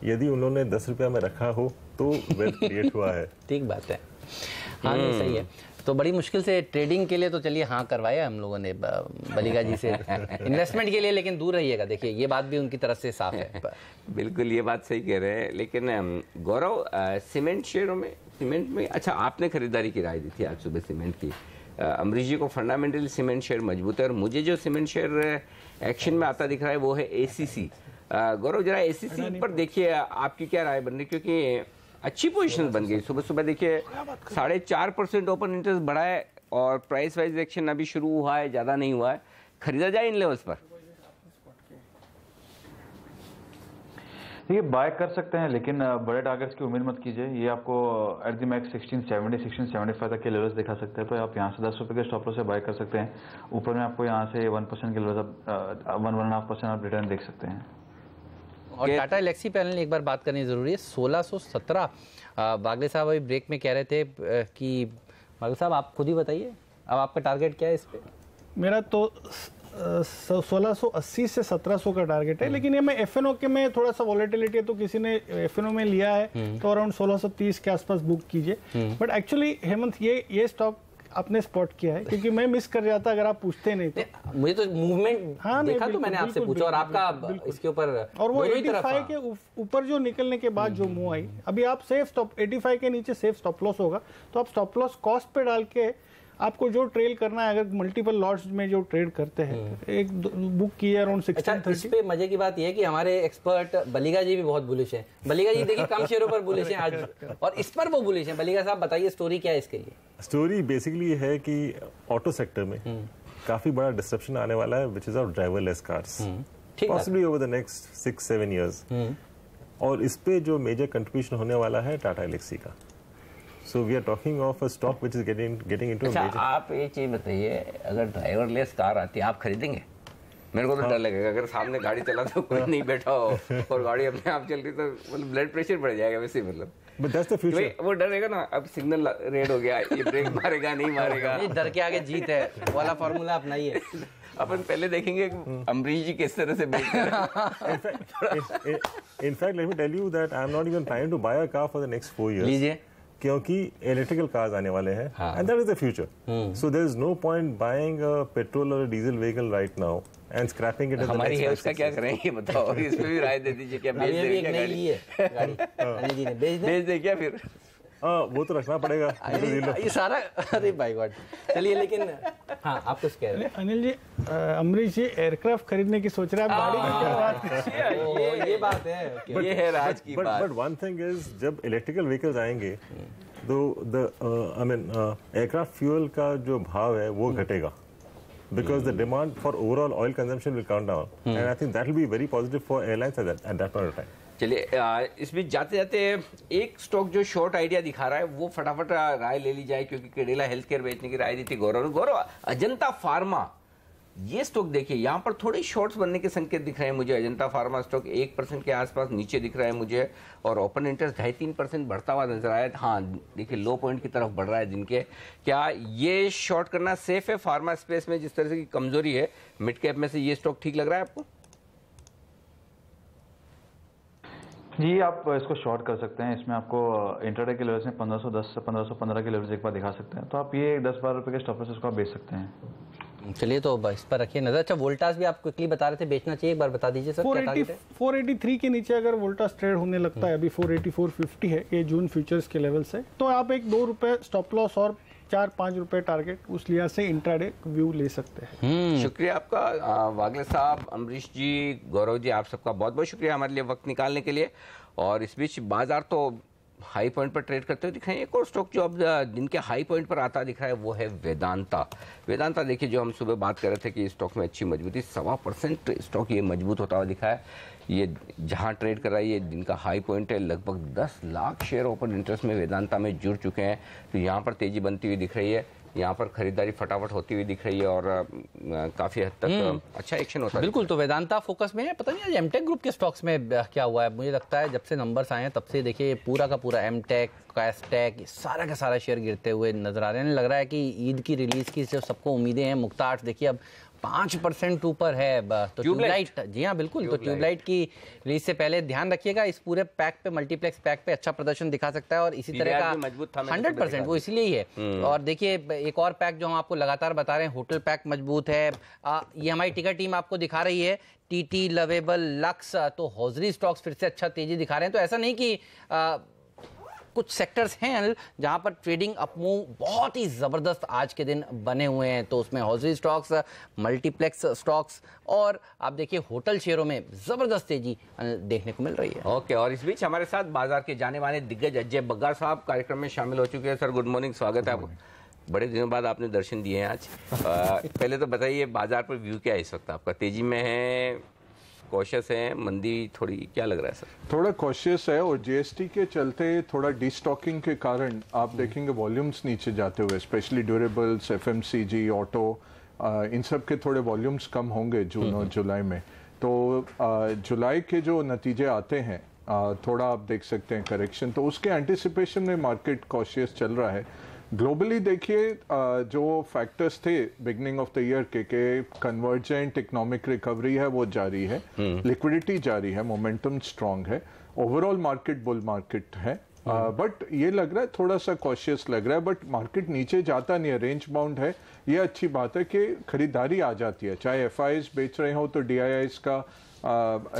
यदि उन्होंने 10 रुपया में रखा हो तो वेल्थ क्रिएट हुआ है. ठीक बात है. हाँ नहीं सही है. तो बड़ी मुश्किल से ट्रेडिंग के लिए तो चलिए हाँ करवाया हम लोगों ने बलिगा जी से, इन्वेस्टमेंट के लिए लेकिन दूर रहिएगा. देखिए ये बात भी उनकी तरफ से साफ है. बिल्कुल ये बात सही कह रहे हैं. लेकिन गौरव, सीमेंट शेयरों में, सीमेंट में अच्छा आपने खरीदारी की राय दी थी आज सुबह सीमेंट की. अमरीश जी को फंडामेंटली सीमेंट शेयर मजबूत है और मुझे जो सीमेंट शेयर एक्शन में आता दिख रहा है वो है ACC. गौरव जरा ACC पर देखिए आपकी क्या राय बन रही, क्योंकि अच्छी पोजीशन बन गई. सुबह सुबह देखिए 4.5% ओपन इंटरेस्ट बढ़ा है और प्राइस वाइज एक्शन अभी शुरू हुआ है, ज़्यादा नहीं हुआ है. खरीदा जाए इन लेवल्स पर? ये बाय कर सकते हैं लेकिन बड़े टारगेट्स की उम्मीद मत कीजिए. ये आपको एट द मैक्स 1670 1675 तक के लेवल्स दिखा सकते हैं. तो आप यहाँ से 10 रुपये के स्टॉप लॉस से बाय कर सकते हैं. ऊपर में आपको यहाँ से 1% के लेवल्स, 1-1.5% आप रिटर्न देख सकते हैं. और टाटा एलेक्सी पैनल एक बार बात करनी जरूरी है. 1617 बागले साहब अभी ब्रेक में कह रहे थे कि बागले साहब आप खुद ही बताइए अब आपका टारगेट क्या है इस पे? मेरा तो 1680 से 1700 का टारगेट है. लेकिन ये मैं एफएनओ के में थोड़ा सा वॉलेटिलिटी है तो किसी ने एफएनओ में लिया है तो अराउंड 1630 के आसपास बुक कीजिए. बट एक्चुअली हेमंत ये स्टॉक आपने स्पॉट किया है क्योंकि मैं मिस कर जाता अगर आप पूछते नहीं तो. मुझे तो मूवमेंट देखा तो मैंने आपसे पूछा और आपका इसके ऊपर और वो 85 के ऊपर जो निकलने के बाद जो मूव आई, अभी आप सेफ स्टॉप 85 के नीचे सेफ स्टॉप लॉस होगा तो आप स्टॉप लॉस कॉस्ट पे डाल के आपको जो ट्रेल करना है, अगर मल्टीपल लॉट्स में जो ट्रेड करते हैं एक बुक किया अराउंड 1630. इस पे मजे की बात यह है कि हमारे एक्सपर्ट बलिगा जी भी बहुत बुलिश हैं. बलिगा जी देखिए कम शेयरों पर बुलिश हैं आज और इस पर वो बुलिश हैं. बलिगा साहब बताइए स्टोरी क्या है इसके लिए? स्टोरी बेसिकली है कि ऑटो सेक्टर में काफी बड़ा डिस्ट्रप्शन आने वाला है which is of driverless cars possibly over the next 6-7 years. और इस पे जो मेजर कंट्रीब्यूशन होने वाला है टाटा एलेक्सी का. So we are talking of a stock which is getting into a major. आप ये चीज बताइए, अगर ड्राइवरलेस कार आती है आप खरीदेंगे? मेरे को तो डर लगेगा अगर सामने गाड़ी चला तो कोई नहीं बैठा हो और गाड़ी अपने आप चल रही तो मतलब ब्लड प्रेशर बढ़ जाएगा वैसे. मतलब But that's the future. वो डर रहेगा ना, अब सिग्नल रेड हो गया, ये ब्रेक मारेगा नहीं मारेगा. नहीं, डर के आगे जीत है वाला फॉर्मूला अपनाइए. अपन पहले देखेंगे अमरीश जी किस तरह से बेच रहे हैं. In fact, let me tell you that I am not even trying to buy a car for the next 4 years. लीजिए क्योंकि इलेक्ट्रिकल कार्स आने वाले हैं and that is the future. So there is no point buying a petrol or diesel vehicle right now and scrapping it. हमारी है उसका क्या करें ये बताओ, इस पे भी राय दे दीजिए. क्या बेच दे क्या गाड़ी? अनिल जी ने बेच दे क्या फिर? वो तो रखना पड़ेगा. ये सारा अरे भाई गॉड. चलिए लेकिन हाँ आप कुछ कह रहे हैं अनिल जी. अमरीश जी एयरक्राफ्ट खरीदने की सोच रहे हैं, आप गाड़ी की क्या बात कर रहे हैं? ये बात है. ये है राज की बात. बट वन थिंग इज जब इलेक्ट्रिकल व्हीकल्स आएंगे तो एयरक्राफ्ट फ्यूल का जो भाव है वो घटेगा because the demand for overall oil consumption will come down and I think that will be very positive for airlines at that point of time. चलिए इस बीच जाते जाते एक स्टॉक जो शॉर्ट आइडिया दिखा रहा है वो फटाफट राय ले ली जाए क्योंकि केडिला हेल्थ केयर बेचने की राय दी थी गौरव. अजंता फार्मा ये स्टॉक देखिए, यहाँ पर थोड़े शॉर्ट्स बनने के संकेत दिख रहे हैं मुझे. अजंता फार्मा स्टॉक 1% के आसपास नीचे दिख रहा है मुझे और ओपन इंटरेस्ट 2.5-3% बढ़ता हुआ नजर आया. हाँ देखिए लो पॉइंट की तरफ बढ़ रहा है जिनके. क्या ये शॉर्ट करना सेफ है फार्मा स्पेस में जिस तरह से की कमजोरी है मिड कैप में से? ये स्टॉक ठीक लग रहा है आपको? जी आप इसको शॉर्ट कर सकते हैं. इसमें आपको इंटरडे के लेवल्स में 1510 से 1515 के लेवल्स एक बार दिखा सकते हैं. तो आप ये 10-12 रुपए के स्टॉप लॉस इसको आप बेच सकते हैं. चलिए तो इस पर रखिए नजर. अच्छा वोल्टास भी आप क्विकली बता रहे थे बेचना चाहिए, एक बार बता दीजिए सर. 483 के नीचे अगर वोल्टास ट्रेड होने लगता है, अभी 480 450 है ये जून फ्यूचर्स के लेवल से, तो आप एक 2 रुपए स्टॉप लॉस और 4-5 रुपए टारगेट, उस लिहाज से इंट्राडे व्यू ले सकते हैं। शुक्रिया आपका वागले साहब, अमरीश जी, गौरव जी, आप सबका बहुत बहुत शुक्रिया हमारे लिए वक्त निकालने के लिए। और इस बीच बाजार तो हाई पॉइंट पर ट्रेड करते हुए दिख रहे हैं। एक और स्टॉक जो अब दिन के हाई पॉइंट पर आता दिख रहा है वो है वेदांता। वेदांता देखिए, जो हम सुबह बात कर रहे थे कि स्टॉक में अच्छी मजबूती, 1.25% स्टॉक ये मजबूत होता हुआ दिखा है। ये जहां ट्रेड कर रहा है ये दिन का हाई पॉइंट है। लगभग 10 लाख शेयर ओपन इंटरेस्ट में वेदांता में जुड़ चुके हैं। तो यहाँ पर तेजी बनती हुई दिख रही है, यहाँ पर खरीदारी फटाफट होती हुई दिख रही है और काफी हद तक अच्छा एक्शन होता है। बिल्कुल, तो वेदांता फोकस में है। पता नहीं आज एमटेक ग्रुप के स्टॉक्स में क्या हुआ है, मुझे लगता है जब से नंबर्स आए हैं तब से देखिए पूरा का पूरा एमटेक, कैस्टेक, सारा का सारा शेयर गिरते हुए नजर आ रहे हैं। लग रहा है कि ईद की रिलीज की जो सबको उम्मीदें हैं, मुक्ता आर्ट्स देखिए अब 5% ऊपर है। तो ट्यूबलाइट, जी हाँ बिल्कुल, तो ट्यूबलाइट की रिलीज से पहले ध्यान रखिएगा, इस पूरे पैक पे, मल्टीप्लेक्स पैक पे अच्छा प्रदर्शन दिखा सकता है और इसी तरह का 100% वो इसलिए ही है। और देखिए एक और पैक जो हम आपको लगातार बता रहे हैं, होटल पैक मजबूत है। ये हमारी टिकर टीम आपको दिखा रही है, टीटी, लवेबल, लक्स, तो हॉजरी स्टॉक्स फिर से अच्छा तेजी दिखा रहे हैं। तो ऐसा नहीं कि कुछ सेक्टर्स हैं जहां पर ट्रेडिंग अपमूव बहुत ही जबरदस्त आज के दिन बने हुए हैं। तो उसमें हॉजरी स्टॉक्स, मल्टीप्लेक्स स्टॉक्स और आप देखिए होटल शेयरों में जबरदस्त तेजी देखने को मिल रही है। ओके, और इस बीच हमारे साथ बाजार के जाने माने दिग्गज अजय बग्गा साहब कार्यक्रम में शामिल हो चुके हैं। सर गुड मॉर्निंग, स्वागत है आपको। बड़े दिनों बाद आपने दर्शन दिए हैं आज। पहले तो बताइए बाजार पर व्यू क्या है इस वक्त आपका? तेजी में है, कॉशियस है, मंदी थोड़ी, क्या लग रहा है सर? थोड़ा कॉशियस है और जीएसटी के चलते थोड़ा डिस्टॉकिंग के कारण आप देखेंगे वॉल्यूम्स नीचे जाते हुए, स्पेशली ड्यूरेबल्स, एफएमसीजी, ऑटो, इन सब के थोड़े वॉल्यूम्स कम होंगे जून और जुलाई में। तो जुलाई के जो नतीजे आते हैं थोड़ा आप देख सकते हैं करेक्शन, तो उसके एंटिसिपेशन में मार्केट कॉशियस चल रहा है। ग्लोबली देखिए जो फैक्टर्स थे बिगनिंग ऑफ द ईयर के कन्वर्जेंट इकोनॉमिक रिकवरी है वो जारी है, लिक्विडिटी जारी है, मोमेंटम स्ट्रांग है, ओवरऑल मार्केट बुल मार्केट है। बट ये लग रहा है थोड़ा सा कॉशियस लग रहा है, बट मार्केट नीचे जाता नहीं है, रेंज बाउंड है। ये अच्छी बात है कि खरीदारी आ जाती है, चाहे एफआईज बेच रहे हो तो डीआईआईज का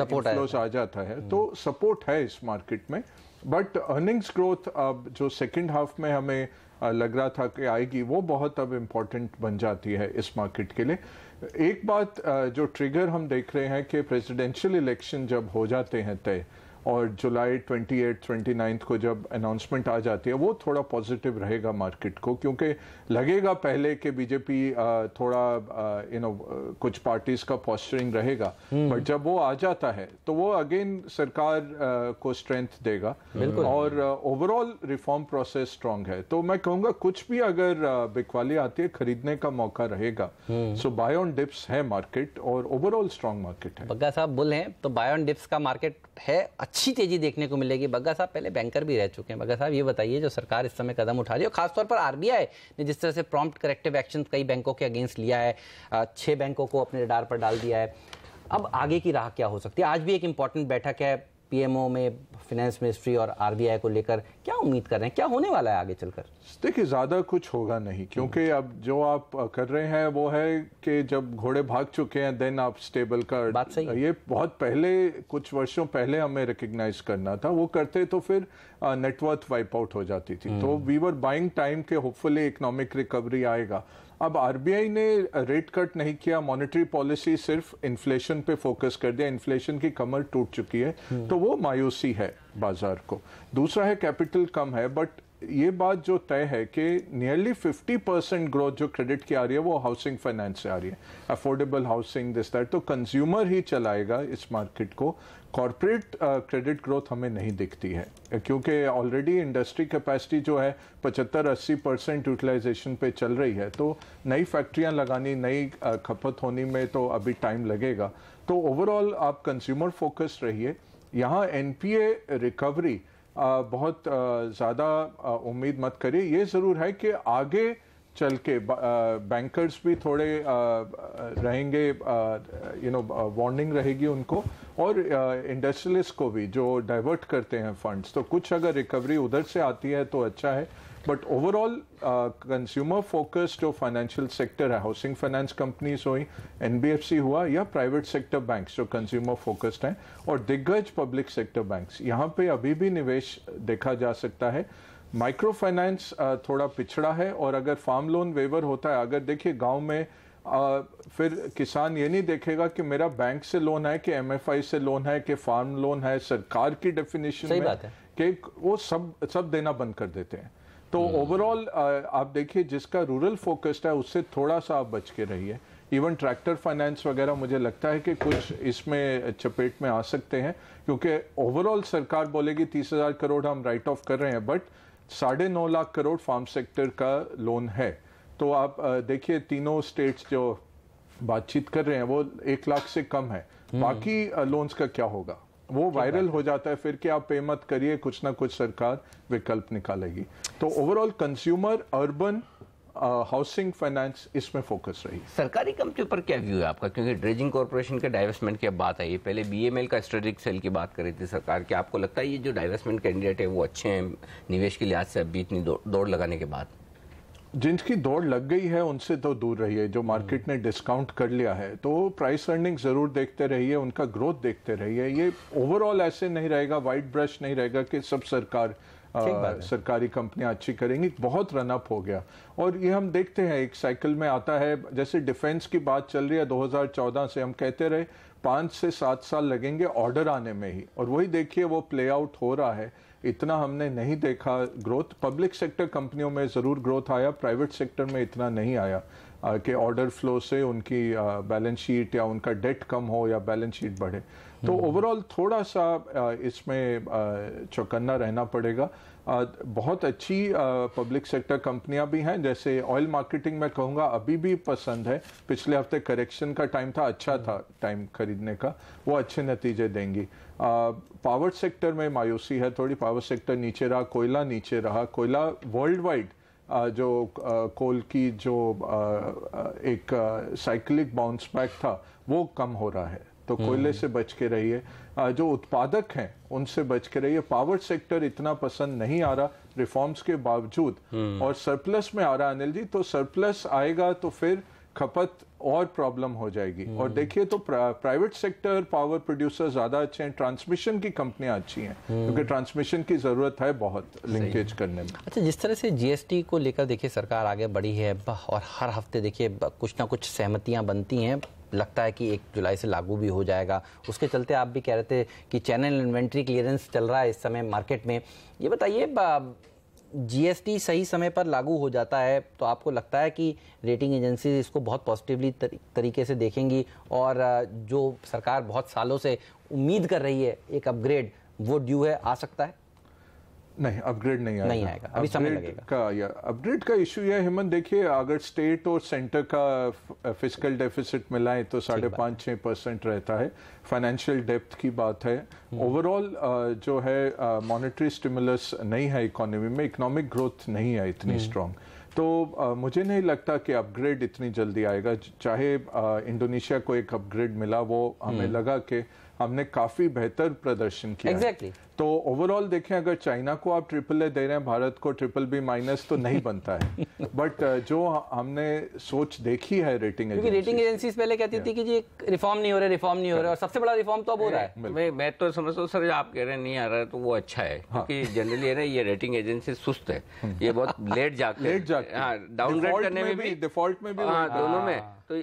इन्फ्लोस आ जाता है, तो सपोर्ट है इस मार्केट में। बट अर्निंग्स ग्रोथ अब जो सेकेंड हाफ में हमें लग रहा था कि आएगी वो बहुत अब इम्पॉर्टेंट बन जाती है इस मार्केट के लिए। एक बात जो ट्रिगर हम देख रहे हैं कि प्रेसिडेंशियल इलेक्शन जब हो जाते हैं तय और जुलाई 28-29 को जब अनाउंसमेंट आ जाती है वो थोड़ा पॉजिटिव रहेगा मार्केट को, क्योंकि लगेगा पहले कि बीजेपी थोड़ा कुछ पार्टीज का पोस्चरिंग रहेगा, बट जब वो आ जाता है तो वो अगेन सरकार को स्ट्रेंथ देगा और ओवरऑल रिफॉर्म प्रोसेस स्ट्रांग है। तो मैं कहूँगा कुछ भी अगर बिकवाली आती है खरीदने का मौका रहेगा। सो बाय ऑन डिप्स है मार्केट और ओवरऑल स्ट्रांग मार्केट है। बग्गा साहब बुल हैं तो बाय ऑन डिप्स का मार्केट है, अच्छी तेजी देखने को मिलेगी। बग्गा साहब पहले बैंकर भी रह चुके हैं। बग्गा साहब ये बताइए, जो सरकार इस समय कदम उठा रही है और खासतौर पर आरबीआई ने जिस तरह से प्रॉम्प्ट करेक्टिव एक्शन कई बैंकों के अगेंस्ट लिया है, 6 बैंकों को अपने रडार पर डाल दिया है, अब आगे की राह क्या हो सकती है? आज भी एक इंपॉर्टेंट बैठक है पीएमओ में, फाइनेंस मिनिस्ट्री और आरबीआई को लेकर, क्या उम्मीद कर रहे हैं, क्या होने वाला है आगे चलकर? देखिए ज्यादा कुछ होगा नहीं, क्योंकि अब जो आप कर रहे हैं वो है कि जब घोड़े भाग चुके हैं देन आप स्टेबल का, बात सही है। ये बहुत पहले, कुछ वर्षों पहले हमें रिकग्नाइज करना था, वो करते तो फिर नेटवर्थ वाइप आउट हो जाती थी। तो वी वर बाइंग टाइम के होपफुली इकोनॉमिक रिकवरी आएगा। अब आरबीआई ने रेट कट नहीं किया, मॉनेटरी पॉलिसी सिर्फ इन्फ्लेशन पे फोकस कर दिया, इन्फ्लेशन की कमर टूट चुकी है, तो वो मायूसी है बाजार को। दूसरा है कैपिटल कम है, बट ये बात जो तय है कि नियरली 50% ग्रोथ जो क्रेडिट की आ रही है वो हाउसिंग फाइनेंस से आ रही है, अफोर्डेबल हाउसिंग दिस दैट, तो कंज्यूमर ही चलाएगा इस मार्केट को। कॉर्पोरेट क्रेडिट ग्रोथ हमें नहीं दिखती है, क्योंकि ऑलरेडी इंडस्ट्री कैपेसिटी जो है 75-80% यूटिलाइजेशन पे चल रही है, तो नई फैक्ट्रियां लगानी, नई खपत होने में तो अभी टाइम लगेगा। तो ओवरऑल आप कंज्यूमर फोकस्ड रहिए। यहाँ एनपीए रिकवरी बहुत ज़्यादा उम्मीद मत करिए। ये ज़रूर है कि आगे चल के बैंकर्स भी थोड़े रहेंगे, वार्निंग रहेगी उनको, और इंडस्ट्रियलिस्ट को भी जो डाइवर्ट करते हैं फंड्स, तो कुछ अगर रिकवरी उधर से आती है तो अच्छा है। बट ओवरऑल कंज्यूमर फोकस्ड जो फाइनेंशियल सेक्टर है, हाउसिंग फाइनेंस कंपनीज हुई, एनबीएफसी हुआ, या प्राइवेट सेक्टर बैंक्स जो कंज्यूमर फोकस्ड हैं, और दिग्गज पब्लिक सेक्टर बैंक्स, यहाँ पे अभी भी निवेश देखा जा सकता है। माइक्रो फाइनेंस थोड़ा पिछड़ा है, और अगर फार्म लोन वेवर होता है, अगर देखिए गांव में फिर किसान ये नहीं देखेगा कि मेरा बैंक से लोन है कि एमएफआई से लोन है कि फार्म लोन है, सरकार की डेफिनेशन में कि वो सब देना बंद कर देते हैं। तो ओवरऑल आप देखिए जिसका रूरल फोकस्ड है उससे थोड़ा सा आप बच के रहिए। इवन ट्रैक्टर फाइनेंस वगैरह मुझे लगता है कि कुछ इसमें चपेट में आ सकते हैं, क्योंकि ओवरऑल सरकार बोलेगी 30,000 करोड़ हम राइट ऑफ कर रहे हैं, but 9.5 lakh crore farm sector का लोन है। तो आप देखिए तीनों स्टेट्स जो बातचीत कर रहे हैं वो 1 लाख से कम है, बाकी लोन्स का क्या होगा? वो वायरल हो जाता है फिर कि आप पे मत करिए, कुछ ना कुछ सरकार विकल्प निकालेगी। तो overall consumer, urban, housing finance, इसमें फोकस रही। सरकारी कंपनियों पर क्या व्यू है आपका? क्योंकि ड्रेजिंग कॉर्पोरेशन के डाइवेस्टमेंट की अब बात आई, पहले बीएमएल का स्ट्रेटेजिक सेल की बात कर रही थी सरकार की। आपको लगता है ये जो डाइवेस्टमेंट कैंडिडेट है वो अच्छे हैं निवेश के लिहाज से अभी इतनी दौड़ लगाने के बाद? जिनकी दौड़ लग गई है उनसे तो दूर रहिए। जो मार्केट ने डिस्काउंट कर लिया है तो प्राइस अर्निंग जरूर देखते रहिए, उनका ग्रोथ देखते रहिए। ये ओवरऑल ऐसे नहीं रहेगा, वाइट ब्रश नहीं रहेगा कि सब सरकारी कंपनियां अच्छी करेंगी। बहुत रन अप हो गया और ये हम देखते हैं एक साइकिल में आता है। जैसे डिफेंस की बात चल रही है 2014 से, हम कहते रहे 5 से 7 साल लगेंगे ऑर्डर आने में ही, और वही देखिए वो प्ले आउट हो रहा है। इतना हमने नहीं देखा ग्रोथ। पब्लिक सेक्टर कंपनियों में जरूर ग्रोथ आया, प्राइवेट सेक्टर में इतना नहीं आया कि ऑर्डर फ्लो से उनकी बैलेंस शीट या उनका डेट कम हो या बैलेंस शीट बढ़े। तो ओवरऑल थोड़ा सा इसमें चौकन्ना रहना पड़ेगा। बहुत अच्छी पब्लिक सेक्टर कंपनियां भी हैं, जैसे ऑयल मार्केटिंग में कहूँगा अभी भी पसंद है। पिछले हफ्ते करेक्शन का टाइम था, अच्छा था टाइम खरीदने का, वो अच्छे नतीजे देंगी। पावर सेक्टर में मायूसी है थोड़ी, पावर सेक्टर नीचे रहा, कोयला नीचे रहा। कोयला वर्ल्ड वाइड जो कोल की जो एक साइक्लिक बाउंस बैक था वो कम हो रहा है, तो कोयले से बच के रहिए। जो उत्पादक हैं उनसे बच के रहिए। पावर सेक्टर इतना पसंद नहीं आ रहा रिफॉर्म्स के बावजूद, और सरप्लस में आ रहा अनिल जी। तो सरप्लस आएगा तो फिर खपत और प्रॉब्लम हो जाएगी। और देखिए तो प्राइवेट सेक्टर पावर प्रोड्यूसर ज्यादा अच्छे हैं, ट्रांसमिशन की कंपनियां अच्छी हैं, क्योंकि ट्रांसमिशन की जरूरत है बहुत लिंकेज करने में। अच्छा, जिस तरह से जीएसटी को लेकर देखिए सरकार आगे बढ़ी है और हर हफ्ते देखिए कुछ ना कुछ सहमतियां बनती हैं, लगता है कि 1 जुलाई से लागू भी हो जाएगा। उसके चलते आप भी कह रहे थे कि चैनल इन्वेंट्री क्लियरेंस चल रहा है इस समय मार्केट में। ये बताइए, जीएसटी सही समय पर लागू हो जाता है तो आपको लगता है कि रेटिंग एजेंसी इसको बहुत पॉजिटिवली तरीके से देखेंगी, और जो सरकार बहुत सालों से उम्मीद कर रही है एक अपग्रेड, वो ड्यू है, आ सकता है? नहीं, अपग्रेड नहीं आएगा, अभी समय लगेगा। अपग्रेड का इशू यह हेमंत, देखिए अगर स्टेट और सेंटर का फिस्कल डेफिसिट मिलाएं तो 5.5-6% रहता है। फाइनेंशियल डेप्थ की बात है। ओवरऑल जो है मॉनेटरी स्टिमुलस नहीं है इकोनॉमी में, इकोनॉमिक ग्रोथ नहीं है इतनी स्ट्रांग। तो मुझे नहीं लगता कि अपग्रेड इतनी जल्दी आएगा। चाहे इंडोनेशिया को एक अपग्रेड मिला, वो हमें लगा कि हमने काफी बेहतर प्रदर्शन किया। Exactly. तो ओवरऑल देखें, अगर चाइना को आप AAA दे रहे हैं, भारत को BBB- तो नहीं बनता है। बट जो हमने सोच देखी है रेटिंग एजेंसी, क्योंकि रेटिंग एजेंसीज पहले कहती थी कि जी रिफॉर्म नहीं हो रहा, और सबसे बड़ा रिफॉर्म तो अब हो रहा है। मैं तो समझता हूँ सर, आप कह रहे हैं नहीं आ रहा है तो वो अच्छा है, क्योंकि जनरली है ना ये रेटिंग एजेंसी सुस्त है, ये बहुत लेट जाते हैं। डाउनग्रेड करने में भी, डिफॉल्ट में भी, दोनों में। तो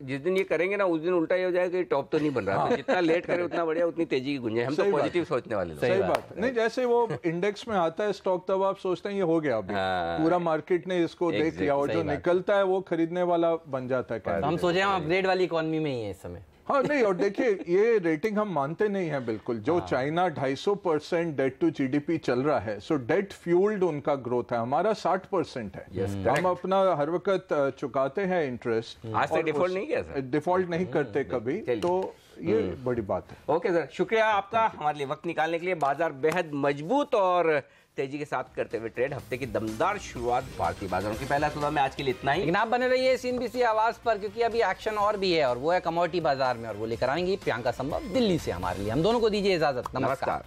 जिस दिन ये करेंगे ना उस दिन उल्टा ही हो जाएगा कि टॉप तो नहीं बन रहा। तो जितना लेट करे उतना बढ़िया, उतनी तेजी की गुंजाइश। हम तो पॉजिटिव सोचने वाले लोग। सही बात नहीं, जैसे वो इंडेक्स में आता है स्टॉक, तब आप सोचते हैं ये हो गया अभी, पूरा मार्केट ने इसको देख लिया, और जो निकलता है वो खरीदने वाला बन जाता है। हम सोचे हम अपग्रेड वाली इकोनॉमी में ही है इस समय। हाँ नहीं, और देखिए ये रेटिंग हम मानते नहीं है बिल्कुल। जो चाइना 250% डेट टू जीडीपी चल रहा है, सो डेट फ्यूल्ड उनका ग्रोथ है, हमारा 60% है। हम अपना हर वक्त चुकाते हैं इंटरेस्ट। आज तक डिफॉल्ट नहीं किया सर, डिफॉल्ट नहीं करते कभी, तो ये बड़ी बात है। ओके सर, शुक्रिया आपका हमारे लिए वक्त निकालने के लिए। बाजार बेहद मजबूत और तेजी के साथ करते हुए ट्रेड, हफ्ते की दमदार शुरुआत भारतीय बाजारों की। पहला सुबह में आज के लिए इतना ही। लेकिन आप बने रहिए CNBC आवाज पर, क्योंकि अभी एक्शन और भी है, और वो है कमोडिटी बाजार में, और वो लेकर आएंगी प्रियंका संभव दिल्ली से हमारे लिए। हम दोनों को दीजिए इजाजत। नमस्कार।